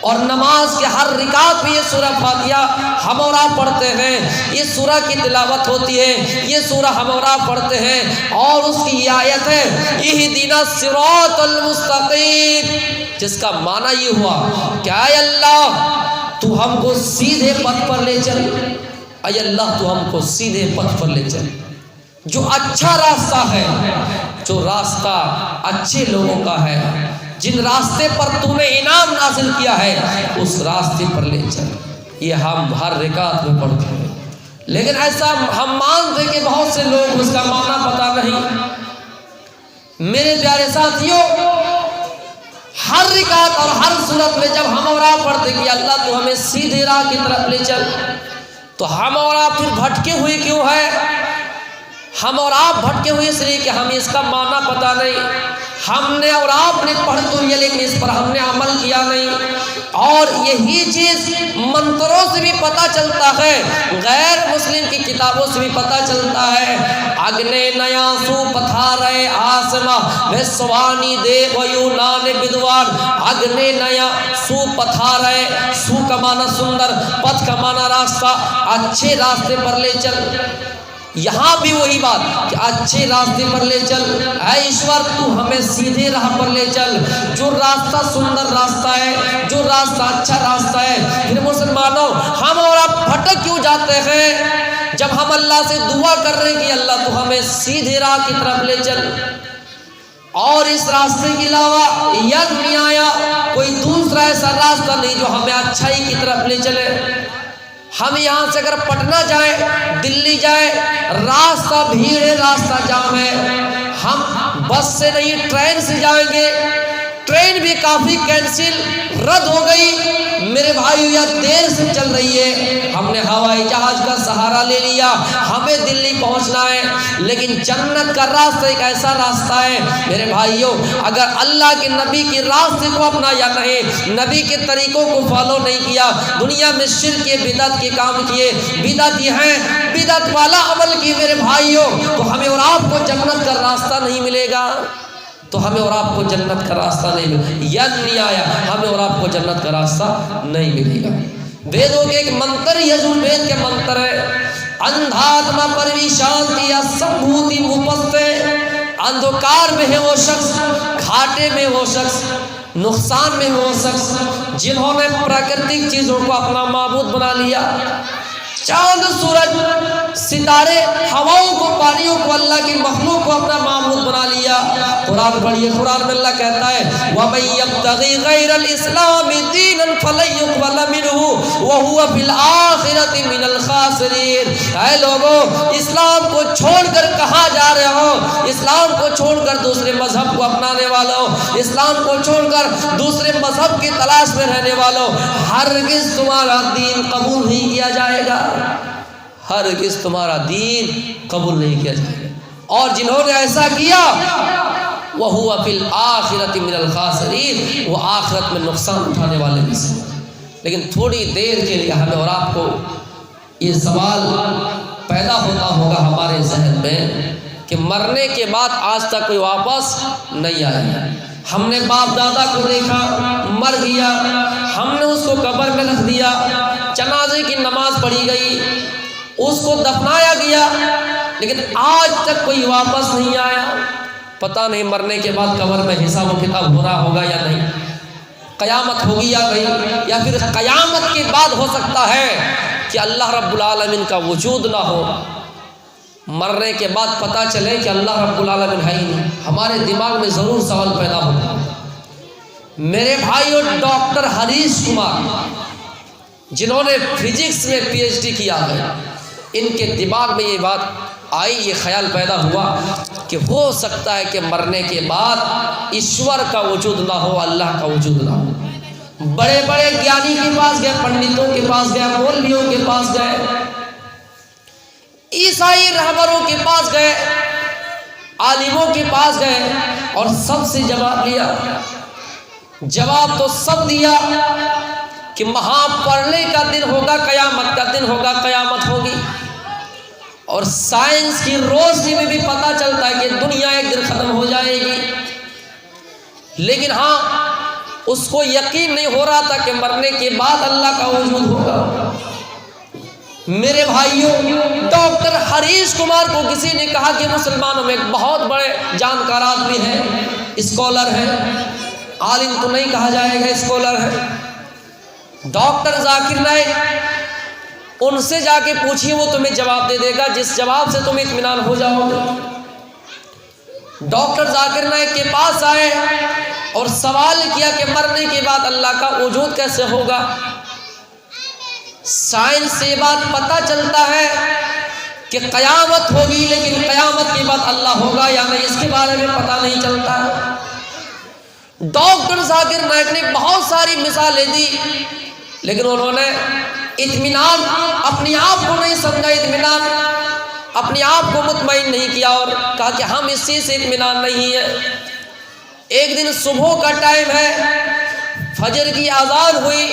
اور نماز کے ہر رکعت میں یہ سورہ فاتحہ ہم اور آپ پڑھتے ہیں، یہ سورہ کی تلاوت ہوتی ہے، یہ سورہ ہم اور آپ پڑھتے ہیں، اور اس کی یہ آیت ہے اہدنا الصراط المستقیم، جس کا معنی یہ ہوا کہ اے اللہ تو ہم کو سیدھے پتھ پر لے چل، اے اللہ تو ہم کو سیدھے پتھ پر لے چل، جو اچھا راستہ ہے، جو راستہ اچھے لوگوں کا ہے، جن راستے پر تو نے انعام نازل کیا ہے اس راستے پر لے چل۔ یہ ہم ہر رکعت میں پڑھتے ہیں، لیکن ایسا ہم مانتے کہ بہت سے لوگ اس کا معنی پتہ نہیں۔ میرے پیارے ساتھیوں، ہر رکعت اور ہر صورت میں جب ہم اور آپ پڑھتے کہ اللہ تو ہمیں سیدھے راہ کی طرف لے چل، تو ہم اور آپ پھر بھٹکے ہوئے کیوں ہے؟ ہم اور آپ بھٹکے ہوئے اس لیے کہ ہمیں اس کا معنی پتہ نہیں، ہم نے اور آپ نے پڑھ تو لیا لیکن اس پر ہم نے عمل کیا نہیں۔ اور یہی چیز منتروں سے بھی پتہ چلتا ہے، غیر مسلم کی کتابوں سے بھی پتہ چلتا ہے۔ اگنے نیا سو پتھارے آسما ویسوانی دے ویونان بدوان، اگنے نیا سو پتھارے، سو کا معنی سندر، پتھ کا معنی راستہ، اچھے راستے پر لے چل۔ یہاں بھی وہی بات کہ اچھے راستے پر لے چل، اے ایشور تو ہمیں سیدھے راہ پر لے چل، جو راستہ سندر راستہ ہے، جو راستہ اچھا راستہ ہے۔ پھر مسلمانوں، ہم اور آپ بھٹک کیوں جاتے ہیں جب ہم اللہ سے دعا کر رہے ہیں کہ اللہ تو ہمیں سیدھے راہ کی طرف لے چل، اور اس راستے کے علاوہ یا دنیا یا کوئی دوسرا ایسا راستہ نہیں جو ہمیں اچھائی کی طرف لے چلے۔ ہم یہاں سے اگر پٹنہ جائیں، دلی جائیں، راستہ بھیڑ ہے، راستہ جام ہے، ہم بس سے نہیں ٹرین سے جائیں گے، ٹرین بھی کافی کینسل رد ہو گئی میرے بھائیو، یا دیر سے چل رہی ہے، ہم نے ہوائی جہاز کا سہارا لے لیا، ہمیں دلی پہنچنا ہے۔ لیکن جنت کا راستہ ایک ایسا راستہ ہے میرے بھائیو، اگر اللہ کے نبی کے راستے کو اپنایا نہیں، نبی کے طریقوں کو فالو نہیں کیا، دنیا میں شرک کے بدعت کے کام کیے، بدعتی ہیں، بدعت والا عمل کی میرے بھائیو، تو ہمیں اور آپ کو جنت کا راستہ نہیں ملے گا، تو ہمیں اور آپ کو جنت کا راستہ نہیں ملے گا، یا نہیں آیا ہمیں اور آپ کو جنت کا راستہ نہیں ملے گا۔ ویدوں کے ایک منتر یجوروید کے منتر ہے، اندھاتما پروی شانتی اسمبھوتی مپستے، اندھکار میں ہے وہ شخص، گھاٹے میں وہ شخص، نقصان میں وہ شخص جنہوں نے پراکرتک چیزوں کو اپنا معبود بنا لیا، چاند سورج ستارے ہواؤں کو پانیوں کو اللہ کی مخلوق کو اپنا معبود بنا لیا۔ قرآن پڑھیے، قرآن میں اللہ کہتا ہے وَمَن يَبْتَغِ غَيْرَ الْإِسْلَامِ دِينًا فَلَن يُقْبَلَ مِنْهُ وَهُوَ فِي الْآخِرَةِ مِنَ الْخَاسِرِينَ۔ اے لوگوں، اسلام کو چھوڑ کر کہاں جا رہے ہو؟ اسلام کو چھوڑ کر دوسرے مذہب کو اپنانے والوں، اسلام کو چھوڑ کر دوسرے مذہب کی تلاش میں رہنے والوں، ہرگز تمہارا دین قبول نہیں کیا جائے گا، ہرگز تمہارا دین قبول نہیں کیا جائے گا۔ اور جنہوں نے ایسا کیا وَهُوَ فِي الْآخِرَةِ مِنَ الْخَاسِرِينَ، وہ آخرت میں نقصان اٹھانے والے میں سے۔ لیکن تھوڑی دیر کے لیے ہمیں اور آپ کو یہ سوال پیدا ہوتا ہوگا ہمارے ذہن میں کہ مرنے کے بعد آج تک کوئی واپس نہیں آیا. ہم نے باپ دادا کو دیکھا مر گیا، ہم نے اس کو قبر میں رکھ دیا، جنازے کی نماز پڑھی گئی، اس کو دفنایا گیا، لیکن آج تک کوئی واپس نہیں آیا. پتہ نہیں مرنے کے بعد قبر میں حساب و کتاب ہو رہا ہوگا یا نہیں، قیامت ہوگی یا نہیں، یا پھر قیامت کے بعد ہو سکتا ہے کہ اللہ رب العالمین کا وجود نہ ہو. مرنے کے بعد پتہ چلے کہ اللہ رب العالمین ہے ہی نہیں، ہمارے دماغ میں ضرور سوال پیدا ہوگا. میرے بھائیو، ڈاکٹر ہریش کمار جنہوں نے فزکس میں پی ایچ ڈی کیا ہے، ان کے دماغ میں یہ بات آئی، یہ خیال پیدا ہوا کہ ہو سکتا ہے کہ مرنے کے بعد ایشور کا وجود نہ ہو، اللہ کا وجود نہ ہو. بڑے بڑے گیانی کے پاس گئے، پنڈتوں کے پاس گئے، مولویوں کے پاس گئے، عیسائی رہبروں کے پاس گئے، عالموں کے پاس گئے، اور سب سے جواب لیا. جواب تو سب دیا کہ وہاں پڑھنے کا دن ہوگا، قیامت کا دن ہوگا، قیامت ہوگی. اور سائنس کی روشنی میں بھی پتہ چلتا ہے کہ دنیا ایک دن ختم ہو جائے گی، لیکن ہاں اس کو یقین نہیں ہو رہا تھا کہ مرنے کے بعد اللہ کا وجود ہوگا. میرے بھائیوں، ڈاکٹر ہریش کمار کو کسی نے کہا کہ مسلمانوں میں ایک بہت بڑے جانکار آدمی ہیں، اسکالر ہیں، عالم تو نہیں کہا جائے گا، اسکالر ہے، ڈاکٹر ذاکر نائک، ان سے جا کے پوچھیے، وہ تمہیں جواب دے دے گا جس جواب سے تم اطمینان ہو جاؤ گے. ڈاکٹر ذاکر نائک کے پاس آئے اور سوال کیا کہ مرنے کے بعد اللہ کا وجود کیسے ہوگا. سائنس سے بات پتہ چلتا ہے کہ قیامت ہوگی، لیکن قیامت کے بعد اللہ ہوگا یا نہیں، اس کے بارے میں پتہ نہیں چلتا. ڈاکٹر ذاکر نائک نے بہت ساری مثالیں دی، لیکن انہوں نے اطمینان اپنے آپ کو نہیں سمجھا، اطمینان اپنے آپ کو مطمئن نہیں کیا، اور کہا کہ ہم اس چیز سے اطمینان نہیں ہے. ایک دن صبح کا ٹائم ہے، فجر کی اذان ہوئی،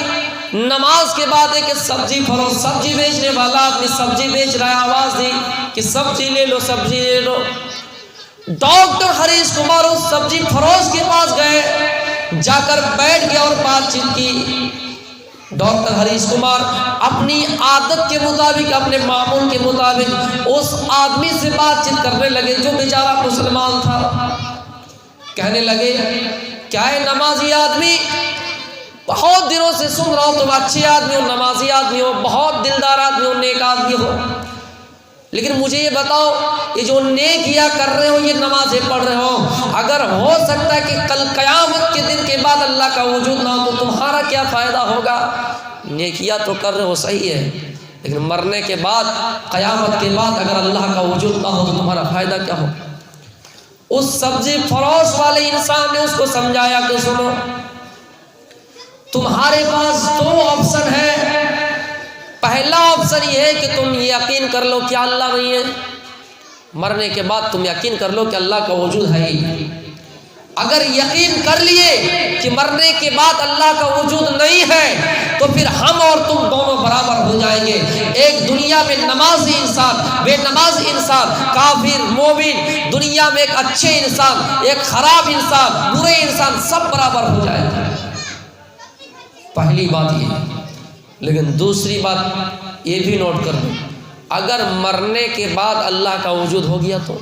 نماز کے بعد ایک سبزی فروش، سبزی بیچنے والا اپنی سبزی بیچ رہا ہے، آواز دی کہ سبزی لے لو، سبزی لے لو. ڈاکٹر ہریش کمار اس سبزی فروش کے پاس گئے، جا کر بیٹھ گیا اور بات چیت کی. ڈاکٹر ہریش کمار اپنی عادت کے مطابق، اپنے معمول کے مطابق اس آدمی سے بات چیت کرنے لگے جو بیچارہ مسلمان تھا. کہنے لگے، کیا ہے نمازی آدمی، بہت دنوں سے سن رہا ہوں تم اچھے آدمی ہو، نمازی آدمی ہو، بہت دلدار آدمی ہو، نیک آدمی ہو، لیکن مجھے یہ بتاؤ، یہ جو نیکیاں کر رہے ہو، یہ نمازیں پڑھ رہے ہو، اگر ہو سکتا ہے کہ کل قیامت کے دن کے بعد اللہ کا وجود نہ ہو تو تمہارا کیا فائدہ ہوگا؟ نیکیاں تو کر رہے ہو، صحیح ہے، لیکن مرنے کے بعد، قیامت کے بعد اگر اللہ کا وجود نہ ہو تو تمہارا فائدہ کیا ہو؟ اس سبزی فروش والے انسان نے اس کو سمجھایا کہ سنو، تمہارے پاس دو آپشن ہے. پہلا آپشن یہ ہے کہ تم یقین کر لو کہ اللہ نہیں ہے، مرنے کے بعد تم یقین کر لو کہ اللہ کا وجود ہے ہی. اگر یقین کر لیے کہ مرنے کے بعد اللہ کا وجود نہیں ہے تو پھر ہم اور تم دونوں برابر ہو جائیں گے. ایک دنیا میں نمازی انسان، بے نماز انسان، کافر، مومن، دنیا میں ایک اچھے انسان، ایک خراب انسان، برے انسان، سب برابر ہو جائیں گے. پہلی بات یہ. لیکن دوسری بات یہ بھی نوٹ کر دو، اگر مرنے کے بعد اللہ کا وجود ہو گیا تو،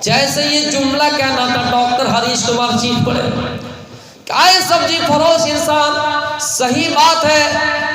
جیسے یہ جملہ کہنا تھا ڈاکٹر ہریش کمار چیخ پڑے، کائے سبزی فروش انسان، صحیح بات ہے،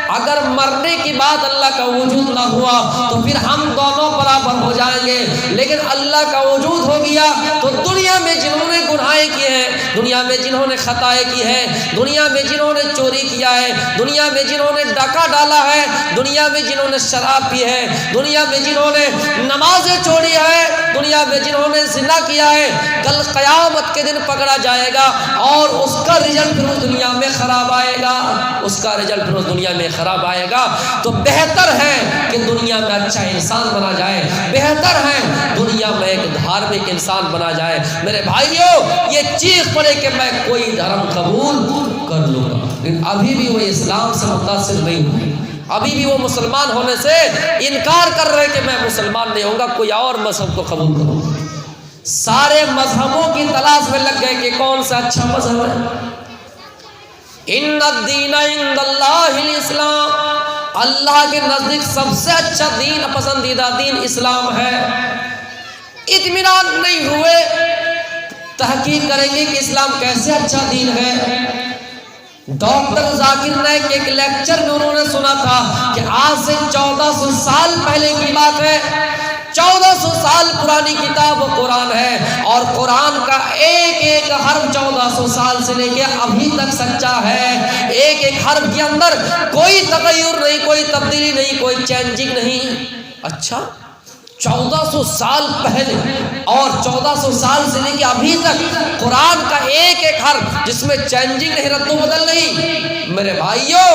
اگر مرنے کے بعد اللہ کا وجود نہ ہوا تو پھر ہم دونوں برابر ہو جائیں گے، لیکن اللہ کا وجود ہو گیا تو دنیا میں جنہوں نے گناہیں کیے ہیں، دنیا میں جنہوں نے خطائیں کی ہیں، دنیا میں جنہوں نے چوری کیا ہے، دنیا میں جنہوں نے ڈاکہ ڈالا ہے، دنیا میں جنہوں نے شراب پی ہے، دنیا میں جنہوں نے نمازیں چھوڑی ہے، دنیا میں جنہوں نے زنا کیا ہے، کل قیامت کے دن پکڑا جائے گا اور اس کا رزلٹ پھر اس دنیا میں خراب آئے گا، اس کا رزلٹ پھر اس دنیا میں خراب آئے گا. تو بہتر ہے کہ دنیا میں اچھا انسان بنا جائے، بہتر ہے دنیا میں ایک دھارمک انسان بنا جائے. میرے بھائیوں، یہ چیخ پڑے کہ میں کوئی دھرم قبول کر لوں گا، لیکن ابھی بھی وہ اسلام سے متاثر نہیں ہوئی. ابھی بھی وہ مسلمان ہونے سے انکار کر رہے کہ میں مسلمان نہیں ہوں گا، کوئی اور مذہب کو قبول کروں گا۔ سارے مذہبوں کی تلاش میں لگ گئے کہ کون سا اچھا مذہب ہے۔ ان الدین عند اللہ الاسلام، اللہ کے نزدیک سب سے اچھا دین، پسندیدہ دین اسلام ہے۔ اطمینان نہیں ہوئے، تحقیق کریں گے کہ اسلام کیسے اچھا دین ہے۔ ڈاکٹر ذاکر نائک ایک لیکچر میں انہوں نے سنا تھا کہ آج سے 1400 سال پہلے کی بات ہے، 1400 سال پرانی کتاب قرآن ہے، اور قرآن کا ایک ایک حرف 1400 سال سے لے کے ابھی تک سچا ہے۔ ایک ایک حرف کے اندر کوئی تغیر نہیں، کوئی تبدیلی نہیں، کوئی چینجنگ نہیں۔ اچھا 1400 سال پہلے اور 1400 سال سے لے کے ابھی تک قرآن کا ایک ایک حرف جس میں چینجنگ نہیں، رد و بدل نہیں۔ میرے بھائیوں،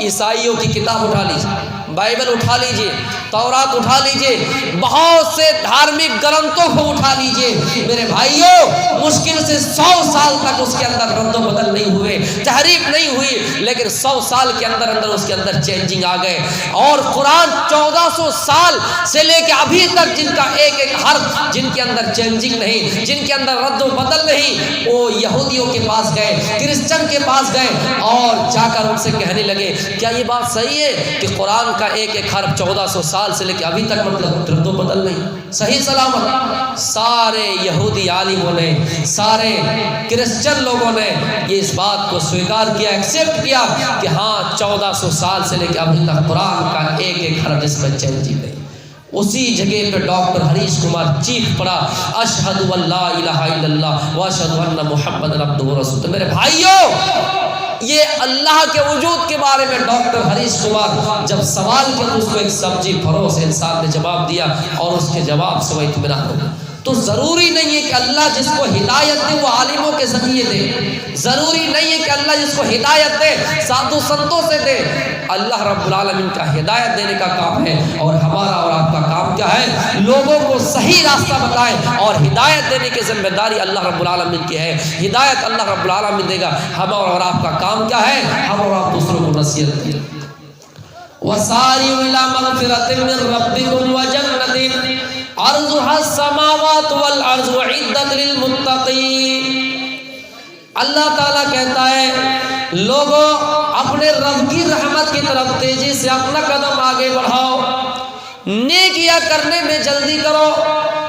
عیسائیوں کی کتاب اٹھا لیجیے، بائبل اٹھا لیجیے، تورات اٹھا لیجیے، بہت سے دھارمک گرنتھوں کو اٹھا لیجیے، میرے بھائیوں مشکل سے 100 سال تک اس کے اندر رد و بدل نہیں ہوئے، تحریف نہیں ہوئی، لیکن 100 سال کے اندر اندر اس کے اندر چینجنگ آ گئے۔ اور قرآن 1400 سال سے لے کے ابھی تک جن کا ایک ایک حرف، جن کے اندر چینجنگ نہیں، جن کے اندر رد و بدل نہیں، وہ یہودیوں کے پاس گئے، کرسچن کے پاس گئے اور جا کر ان سے کہنے لگے کیا یہ بات صحیح ہے کہ قرآن کا ایک ایک حرف 1400 سال سے لے کے ابھی تک مطلب رد و بدل نہیں، صحیح سلامت؟ سارے یہودی عالموں نے، سارے کرسچن لوگوں نے یہ اس بات کو سویکار کیا، ایکسیپٹ کیا کہ ہاں 1400 سال سے لے کے ابھی تک قرآن کا ایک ایک حرف جس میں چینجنگ نہیں۔ اسی جگہ پہ ڈاکٹر ہریش کمار چیخ پڑا، اشہد ان لا الہ الا اللہ واشہد ان محمد عبدہ ورسولہ۔ میرے بھائیوں، یہ اللہ کے وجود کے بارے میں ڈاکٹر ہریش کمار جب سوال کیا تو اس کو ایک سبزی فروش انسان نے جواب دیا، اور اس کے جواب سے وہ اطمینان ہو گیا۔ تو ضروری نہیں ہے کہ اللہ جس کو ہدایت دے وہ عالموں کے ذریعے دے، ضروری نہیں ہے کہ اللہ جس کو ہدایت دے سادھو سنتوں سے دے۔ اللہ رب العالمین کا ہدایت دینے کا کام ہے، اور ہمارا اور آپ کا کام کیا ہے؟ لوگوں کو صحیح راستہ بتائیں، اور ہدایت دینے کی ذمہ داری اللہ رب العالمین کی ہے۔ ہدایت اللہ رب العالمین دے گا، ہمارا اور آپ کا کام کیا ہے؟ ہم اور آپ دوسروں کو نصیحت دیں۔ وَسَارِعُوا إِلَىٰ مَغْفِرَةٍ مِّن رَّبِّكُمْ وَجَنَّةٍ عَرْضُهَا السَّمَاوَاتُ وَالْأَرْضُ أُعِدَّتْ لِلْمُتَّقِينَ۔ اللہ تعالیٰ کہتا ہے لوگوں اپنے رب کی رحمت کی طرف تیزی سے اپنا قدم آگے بڑھاؤ، نیکیاں کرنے میں جلدی کرو۔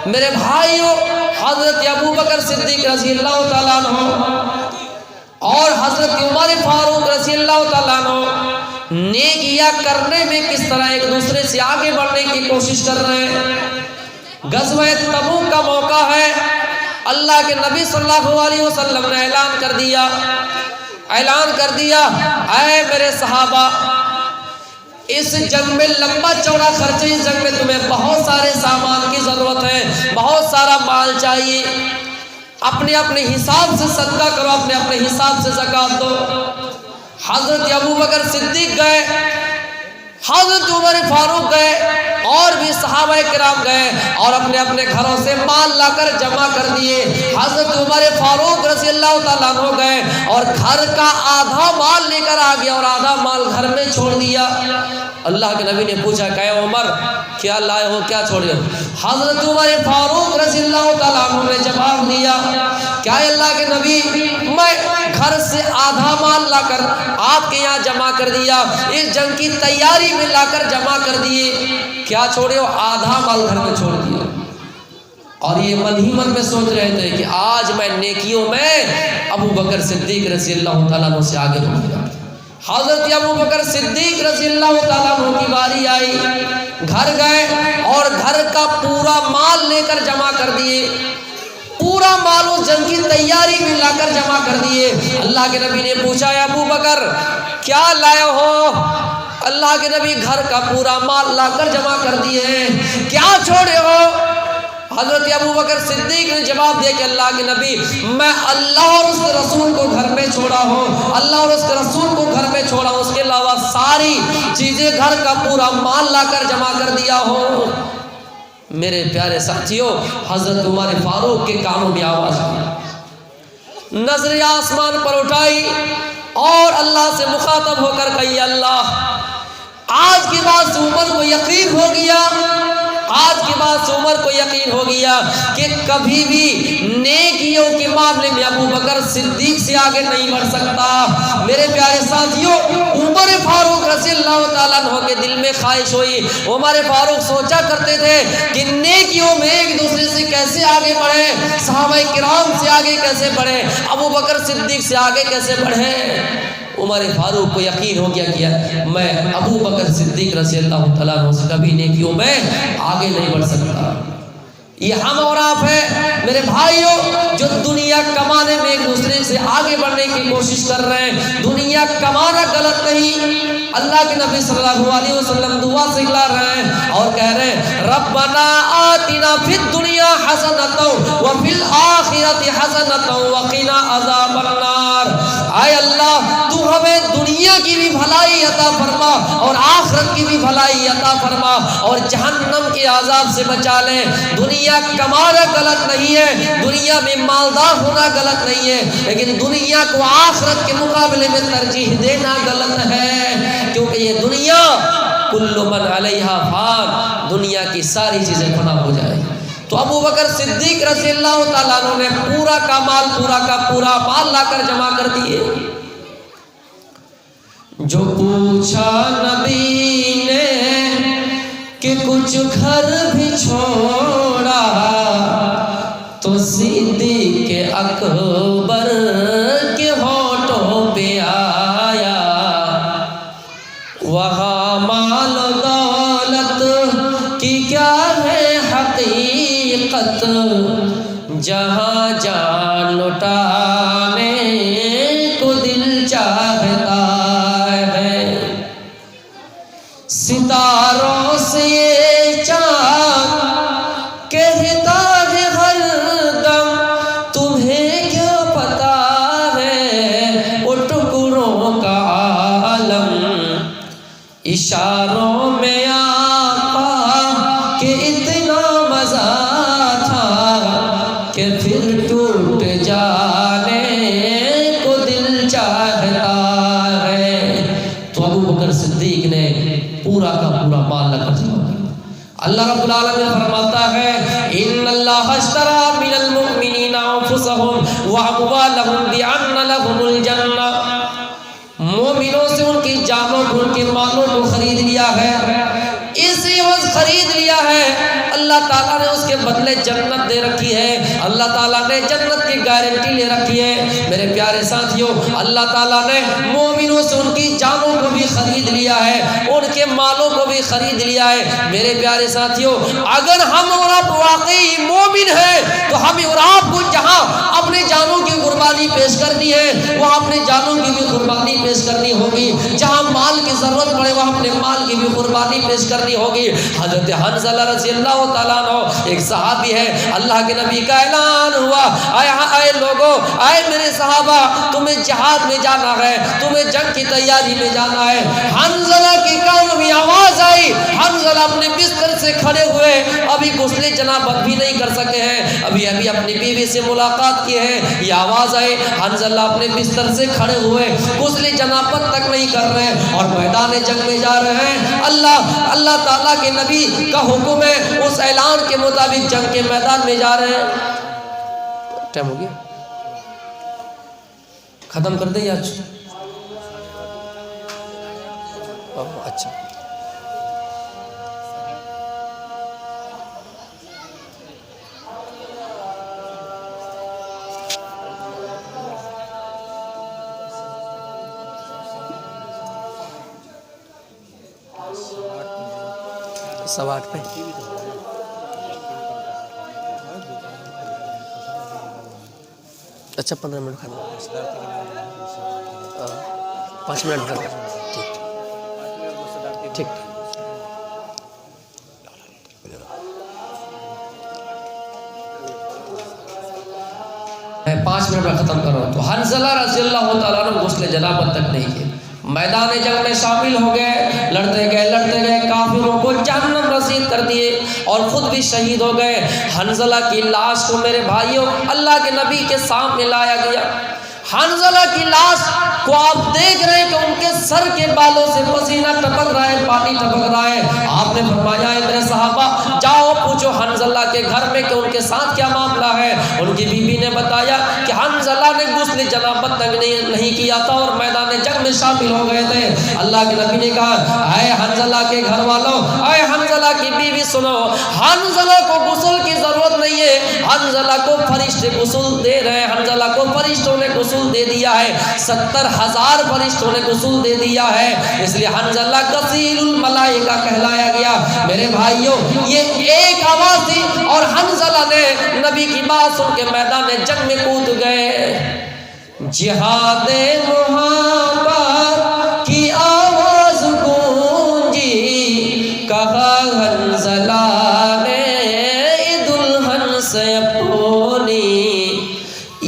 میرے بھائیوں، حضرت ابوبکر صدیق رضی اللہ تعالیٰ عنہ اور حضرت عمر فاروق رضی اللہ تعالیٰ عنہ نیکیاں کرنے میں کس طرح ایک دوسرے سے آگے بڑھنے کی کوشش کر رہے ہیں۔ غزوہ تبوک کا موقع ہے، اللہ کے نبی صلی اللہ علیہ وسلم نے اعلان کر دیا اے میرے صحابہ، اس جنگ میں لمبا چوڑا خرچہ، اس جنگ میں تمہیں بہت سارے سامان کی ضرورت ہے، بہت سارا مال چاہیے، اپنے اپنے حساب سے صدقہ کرو، اپنے اپنے حساب سے زکوٰۃ دو۔ حضرت ابوبکر صدیق گئے، حضرت عمر فاروق گئے، اور بھی صحابہ کرام گئے اور اپنے اپنے گھروں سے مال لا کر جمع کر دیے۔ حضرت عمر فاروق رضی اللہ تعالیٰ عنہ گئے اور گھر کا آدھا مال لے کر آ گیا اور آدھا مال گھر میں چھوڑ دیا۔ اللہ کے نبی نے پوچھا کہ اے عمر کیا لائے ہو، کیا چھوڑے ہو؟ حضرت عمر فاروق رضی اللہ تعالیٰ عنہ نے جواب دیا کہ اے اللہ کے نبی، میں گھر سے آدھا مال لا کر آپ کے یہاں جمع کر دیا، اس جنگ کی تیاری میں لا کر جمع کر دیے، کیا چھوڑے ہو؟ آدھا مال گھر میں چھوڑ دیا۔ اور یہ من ہی من میں سوچ رہے تھے کہ آج میں نیکیوں میں ابوبکر صدیق رضی اللہ تعالیٰ عنہ سے آگے بڑھ گیا۔ حضرت ابوبکر صدیق رضی اللہ تعالیٰ عنہ کی باری آئی، گھر گئے اور گھر کا پورا مال لے کر جمع کر دیے، پورا مال اس جنگ کی تیاری میں لا کر جمع کر دیے۔ اللہ کے نبی نے پوچھا اے ابوبکر کیا لائے ہو؟ اللہ کے نبی گھر کا پورا مال لا کر جمع کر دیے ہیں، کیا چھوڑے ہو؟ حضرت ابوبکر صدیق نے جواب دیا کہ اللہ کے نبی، میں اللہ اور اس کے رسول کو گھر میں چھوڑا ہوں، اللہ اور اس کے رسول کو گھر میں چھوڑا ہوں، اس کے علاوہ ساری چیزیں گھر کا پورا مال لا کر جمع کر دیا ہوں۔ میرے پیارے ساتھیوں، حضرت عمر فاروق کے کانوں میں آواز آئی، نظر آسمان پر اٹھائی اور اللہ سے مخاطب ہو کر کہی اللہ آج کے بعد سے عمر کو یقین ہو گیا، آج کے بعد سے عمر کو یقین ہو گیا کہ کبھی بھی نیکیوں کے معاملے میں ابو بکر صدیق سے آگے نہیں بڑھ سکتا۔ میرے پیارے ساتھیوں، عمر فاروق رضی اللہ تعالیٰ عنہ کے دل میں خواہش ہوئی، عمر فاروق سوچا کرتے تھے کہ نیکیوں میں ایک دوسرے سے کیسے آگے بڑھے، صحابہ کرام سے آگے کیسے بڑھے، ابو بکر صدیق سے آگے کیسے بڑھے۔ عمر فاروق کو یقین ہو گیا کہ میں ابو بکر صدیق رضی اللہ تعالیٰ عنہ سے کبھی نیکیوں میں آگے نہیں بڑھ سکتا۔ یہ ہم اور آپ ہے میرے بھائیوں جو دنیا کمانے میں ایک دوسرے سے آگے بڑھنے کی کوشش کر رہے ہیں۔ دنیا کمانا غلط نہیں، اللہ کے نبی صلی اللہ علیہ وسلم دعا سکھلا رہے ہیں اور کہہ رہے ہیں ربنا آتنا فی الدنیا حسنۃ وفی الآخرۃ حسنۃ وقنا عذاب النار۔ اے اللہ تو ہمیں دنیا کی بھی بھلائی عطا فرما اور آخرت کی بھی بھلائی عطا فرما اور جہنم کے عذاب سے بچا لے۔ دنیا کمانا غلط نہیں ہے، دنیا میں مالدار ہونا غلط نہیں ہے، لیکن دنیا کو آخرت کے مقابلے میں ترجیح دینا غلط ہے، کیونکہ یہ دنیا کل من علیہا فان، دنیا کی ساری چیزیں فنا ہو جائیں۔ تو ابو بکر صدیق رضی اللہ تعالیٰ عنہ نے پورا کا پورا مال لا کر جمع کر دیے۔ جو پوچھا نبی نے کہ کچھ گھر بھی چھوڑا تو صدیق اکبر کے ہونٹوں پہ آیا، وہاں مال و دولت کی کیا ہے حقیقت، جہاں جان لٹانے کو دل چاہتا ہے، ستاروں سے یہ چاند کہتا ہے ہر دم، تمہیں کیا پتا ہے وہ ٹکڑوں کا عالم، اشاروں میں کہ اتنا مزہ تھا کہ پھر ٹوٹ جانے کو دل چاہتا ہے۔ تو ابو بکر صدیق نے پورا کا پورا مال لا کر جمع کیا۔ اللہ رب العالمین فرماتا ہے ان اللہ اشترى من المؤمنین انفسهم واموالهم بان لهم الجنہ، مومنوں سے ان کی جانوں کو ان کے مالوں کو خرید لیا ہے، اسی عوض خرید لیا ہے، اللہ تعالیٰ نے اس کے بدلے جنت دے رکھی ہے، اللہ تعالیٰ نے جنت کی گارنٹی لے رکھی ہے۔ میرے پیارے ساتھیوں، اللہ تعالیٰ نے مومنوں سے ان کی جانوں کو بھی خرید لیا ہے، ان کے مالوں کو بھی خرید لیا ہے۔ میرے پیارے ساتھیوں، اگر ہم اور آپ واقعی مومن ہیں تو ہمیں اور آپ کو جہاں اپنے جانوں کی قربانی پیش کرنی ہے وہاں اپنے جانوں کی بھی قربانی پیش کرنی ہوگی، جہاں مال کی ضرورت پڑے وہاں اپنے مال کی بھی قربانی پیش کرنی ہوگی۔ حضرت حنظلہ رضی اللہ تعالیٰ عنہ ایک صحابی ہے، اللہ کے نبی کا اعلان ہوا اے لوگو، اے میرے صحابہ، تمہیں جہاد میں جانا ہے، تمہیں جنگ کی تیاری میں جانا ہے۔ حنظلہ کے کانوں میں آواز آئی، حنظلہ اپنے بستر سے کھڑے ہوئے، ابھی غسل جنابت بھی نہیں کر سکے ہیں، ابھی اپنی بیوی سے ملاقات کی ہے، یہ آواز آئے حنظلہ اپنے بستر سے کھڑے ہوئے، غسل جنابت تک نہیں کر رہے اور میدان جنگ میں جا رہے ہیں۔ اللہ تعالیٰ کے نبی کا حکم ہے، اس اعلان کے مطابق جنگ کے میدان میں جا رہے ہیں۔ ٹائم ہو گیا، ختم کر دیں آج؟ اچھا، سوا 8 پہ اچھا 15 منٹ کھانا، 5 منٹ کھانا، ٹھیک ٹھیک۔ 5 منٹ میں ختم کر رہا ہوں۔ تو حنظلہ رضی اللہ تعالیٰ عنہ غسل جنابت تک نہیں کیے، میدان جنگ میں شامل ہو گئے، لڑتے گئے کافروں کو جہنم رسید کر دیے اور خود بھی شہید ہو گئے۔ حنظلہ کی لاش کو میرے بھائیوں اللہ کے نبی کے سامنے لایا گیا۔ حنظلہ کی لاش کو آپ دیکھ رہے ہیں کہ ان کے سر کے بالوں سے پسینہ ٹپک رہا ہے، پانی ٹپک رہا ہے۔ آپ نے فرمایا ہے میرے صحابہ جاؤ پوچھو حنظلہ کے گھر میں کہ ان کے ساتھ کیا معاملہ ہے۔ ان کی بیوی نے بتایا کہ حنظلہ نے غسل جنابت نہیں کیا تھا اور میدان جنگ میں شامل ہو گئے تھے۔ اللہ کے نبی نے کہا اے حنظلہ کے گھر والوں، اے حنظلہ کی بیوی سنو، حنظلہ کو غسل کی ضرورت نہیں ہے، حنظلہ کو فرشتے غسل دے رہے ہیں، حنظلہ کو فرشتوں نے غسل دے دیا ہے، 70,000 فرشتوں نے غسل دے دیا ہے، اس لیے حنظلہ غسیل الملائکہ کہلایا گیا۔ میرے بھائیوں یہ ایک آواز تھی اور حنظلہ نے نبی کی بات سن کے میدان جنگ میں کود گئے۔ جہاد محبت کی آواز گونجی، کہا حنظلہ نے دلہن سے اپنی،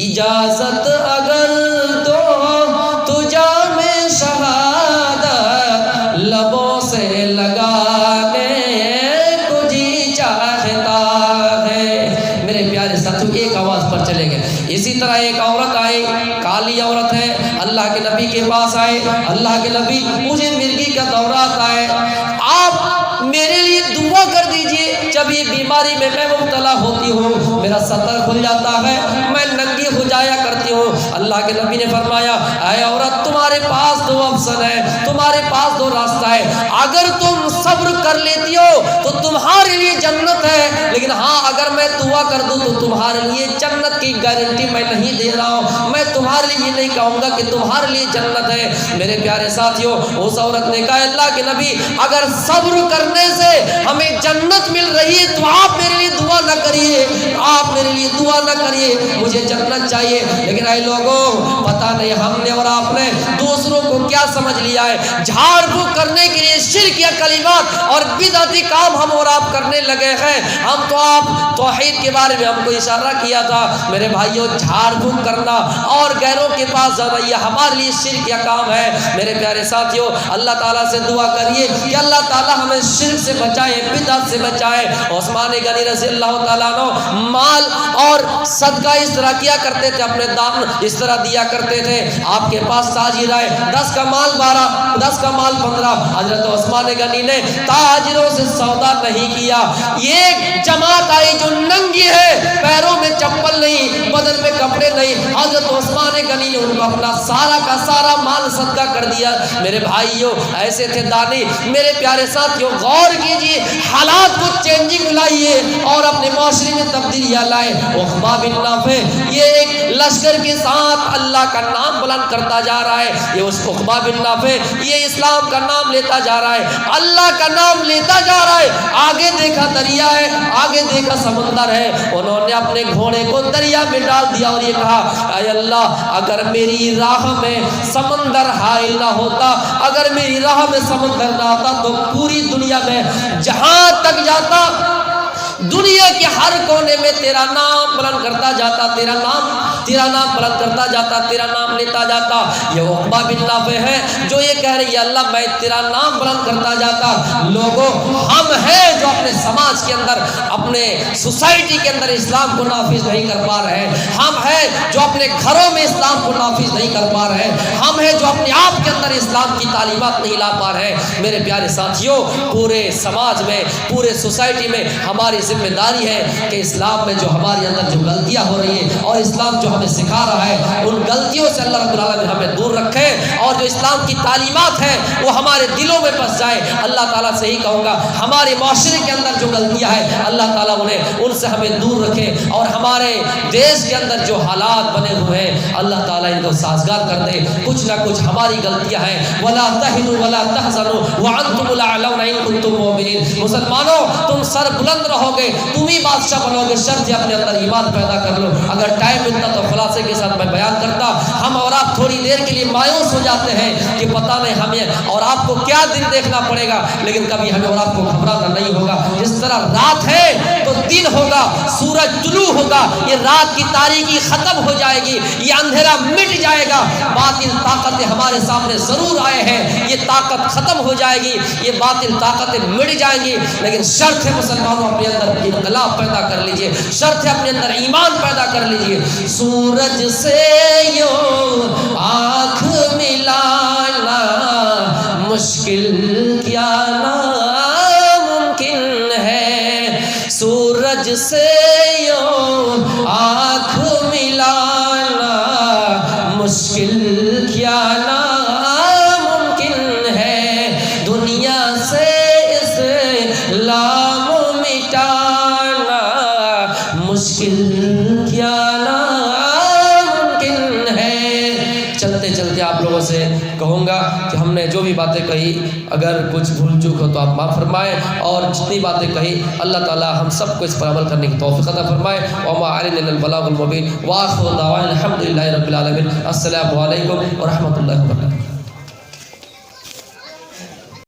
اجازت اگر دو تو جام شہادت لبوں سے لگانے کو جی چاہتا ہے۔ میرے پیارے ساتھیو ایک آواز پر چلے گئے۔ اسی طرح ایک عورت آئی، کالی عورت ہے، اللہ کے نبی کے پاس آئے، اللہ کے نبی مجھے مرگی کا دورہ آتا ہے، آپ میرے لیے دعا کر دیجئے، جب یہ بیماری میں مبتلا ہوتی ہوں میرا سطر کھل جاتا ہے، میں ننگی ہو جایا کرتی ہوں۔ اللہ کے نبی نے فرمایا اے عورت تمہارے پاس دو آپشن ہے، تمہارے پاس دو راستہ ہے، اگر تم صبر کر لیتی ہو تو تمہارے لیے جنت ہے، لیکن ہاں اگر میں دعا کر دوں تو تمہارے لیے جنت کی گارنٹی میں نہیں دے رہا ہوں، میں تمہارے لیے نہیں کہوں گا کہ تمہارے لیے جنت ہے۔ میرے پیارے ساتھیوں اس عورت نے کہا اللہ کے نبی اگر صبر کرنے سے ہمیں جنت مل رہی ہے تو آپ میرے لیے دعا نہ کریے، آپ میرے لیے دعا نہ کریے، مجھے جنت چاہیے۔ لیکن اے لوگوں پتہ نہیں ہم نے اور آپ نے دوسروں کو کیا سمجھ لیا ہے، جھاڑ پھونک کرنے کے لیے شرک یا کلمات اور بدعتی کام ہم اور آپ کرنے لگے ہیں۔ ہم تو آپ توحید کے بارے میں ہم کو اشارہ کیا تھا میرے بھائیوں، جھاڑ پھونک کرنا اور غیروں کے پاس جانا یہ ہمارے لیے شرک یا کام ہے۔ میرے پیارے ساتھیوں اللہ تعالیٰ سے دعا کریے کہ اللہ تعالیٰ ہمیں شرک سے بچائے، بدعت سے بچائے۔ عثمان غنی رضی اللہ تعالیٰ عنہ مال اور صدقہ اس طرح کیا کرتے تھے، اپنے دام اس طرح دیا کرتے تھے۔ آپ کے پاس تاجر آئے، 10 کا مال 12، 10 کا مال 15، حضرت عثمان غنی نے تاجروں سے سودا نہیں کیا۔ ایک جماعت آئی جو ننگی ہے، پیروں میں چپل نہیں، بدن میں کپڑے نہیں، حضرت عثمان غنی نے ان کو اپنا سارا کا سارا مال صدقہ کر دیا۔ میرے بھائیوں ایسے تھے دانی۔ میرے پیارے ساتھیوں غور کیجئے، حالات کو چینجنگ لائیے اور اپنے معاشرے میں تبدیلیاں لائے۔ عقبہ بن نافع یہ ایک لشکر کے ساتھ اللہ کا نام بلند کرتا جا رہا ہے، یہ اس عقبہ بن نافع یہ اسلام کا نام لیتا جا رہا ہے، اللہ کا نام لیتا جا رہا ہے۔ آگے دیکھا دریا ہے، آگے دیکھا سمندر ہے، انہوں نے اپنے گھوڑے کو دریا میں ڈال دیا اور یہ کہا اے اللہ اگر میری راہ میں سمندر حائل نہ ہوتا، اگر میری راہ میں سمندر نہ آتا تو پوری دنیا میں جہاں تک جاتا دنیا کے ہر کونے میں تیرا نام بلند کرتا جاتا، تیرا نام بلند کرتا جاتا، تیرا نام لیتا جاتا۔ یہ عقبہ بن نافع ہے جو یہ کہہ رہی ہے اللہ میں تیرا نام بلند کرتا جاتا۔ لوگوں ہم ہیں جو اپنے سماج کے اندر، اپنے سوسائٹی کے اندر اسلام کو نافذ نہیں کر پا رہے ہیں، ہم ہیں جو اپنے گھروں میں اسلام کو نافذ نہیں کر پا رہے ہیں، ہم ہیں جو اپنے آپ کے اندر اسلام کی تعلیمات نہیں لا پا رہے ہیں۔ میرے پیارے ساتھیوں پورے سماج میں، پورے سوسائٹی میں ہماری ذمہ داری ہے کہ اسلام میں جو ہمارے اندر جو غلطیاں ہو رہی ہیں اور اسلام جو ہمیں سکھا رہا ہے ان غلطیوں سے اللہ رب العالمین ہمیں دور رکھے اور جو اسلام کی تعلیمات ہیں وہ ہمارے دلوں میں بس جائے۔ اللہ تعالیٰ سے ہی کہوں گا ہمارے معاشرے کے اندر جو غلطیاں ہیں اللہ تعالیٰ ان سے ہمیں دور رکھے اور ہمارے دیش کے اندر جو حالات بنے ہوئے ہیں اللہ تعالیٰ ان کو سازگار کر دے۔ کچھ نہ کچھ ہماری غلطیاں ہیں۔ وَلَا تَهِنُوا وَلَا تَحْزَنُوا وَأَنْتُمُ الْأَعْلَوْنَ إِن كُنتُم مُؤْمِنِينَ۔ مسلمانوں تم سر بلند رہو گے، تم ہی بادشاہ بنو گے، شرط ہے اپنے اندر ایمان پیدا کر لو۔ اگر ٹائم ملتا تو خلاصے کے ساتھ میں بیان کرتا۔ ہم اور آپ تھوڑی دیر کے لیے مایوس ہو جاتے ہیں کہ پتہ نہیں ہمیں اور آپ کو کیا دن دیکھنا پڑے گا، لیکن کبھی ہمیں اور آپ کو گھبرانا نہیں ہوگا۔ جس طرح رات ہے تو دن ہوگا، سورج طلوع ہوگا، یہ رات کی تاریکی ختم ہو جائے گی، یہ اندھیرا مٹ جائے گا۔ باطل طاقتیں ہمارے سامنے ضرور آئے ہیں، یہ طاقت ختم ہو جائے گی، یہ باطل طاقتیں مٹ جائیں گی، لیکن شرط ہے مسلمانوں اپنے اندر انقلاب پیدا کر لیجئے، شرط ہے اپنے اندر ایمان پیدا کر لیجئے۔ سورج سے یوں آنکھ ملانا مشکل کیا ناممکن ہے، سورج سے یوں آنکھ ملانا مشکل کیا ناممکن ہے، دنیا سے اسلام مٹانا مشکل کیا ناممکن ہے۔ چلتے چلتے آپ لوگوں سے کہوں گا کہ ہم نے جو بھی باتیں کہی اگر کچھ بھول چوک ہو تو آپ معاف فرمائیں، اور جتنی باتیں کہی اللہ تعالی ہم سب کو اس پر عمل کرنے کی توفیق عطا فرمائے۔ وما علینا الا البلاغ المبین، وآخر دعوانا الحمد للہ رب العالمین۔ السلام علیکم ورحمۃ اللہ وبرکاتہ۔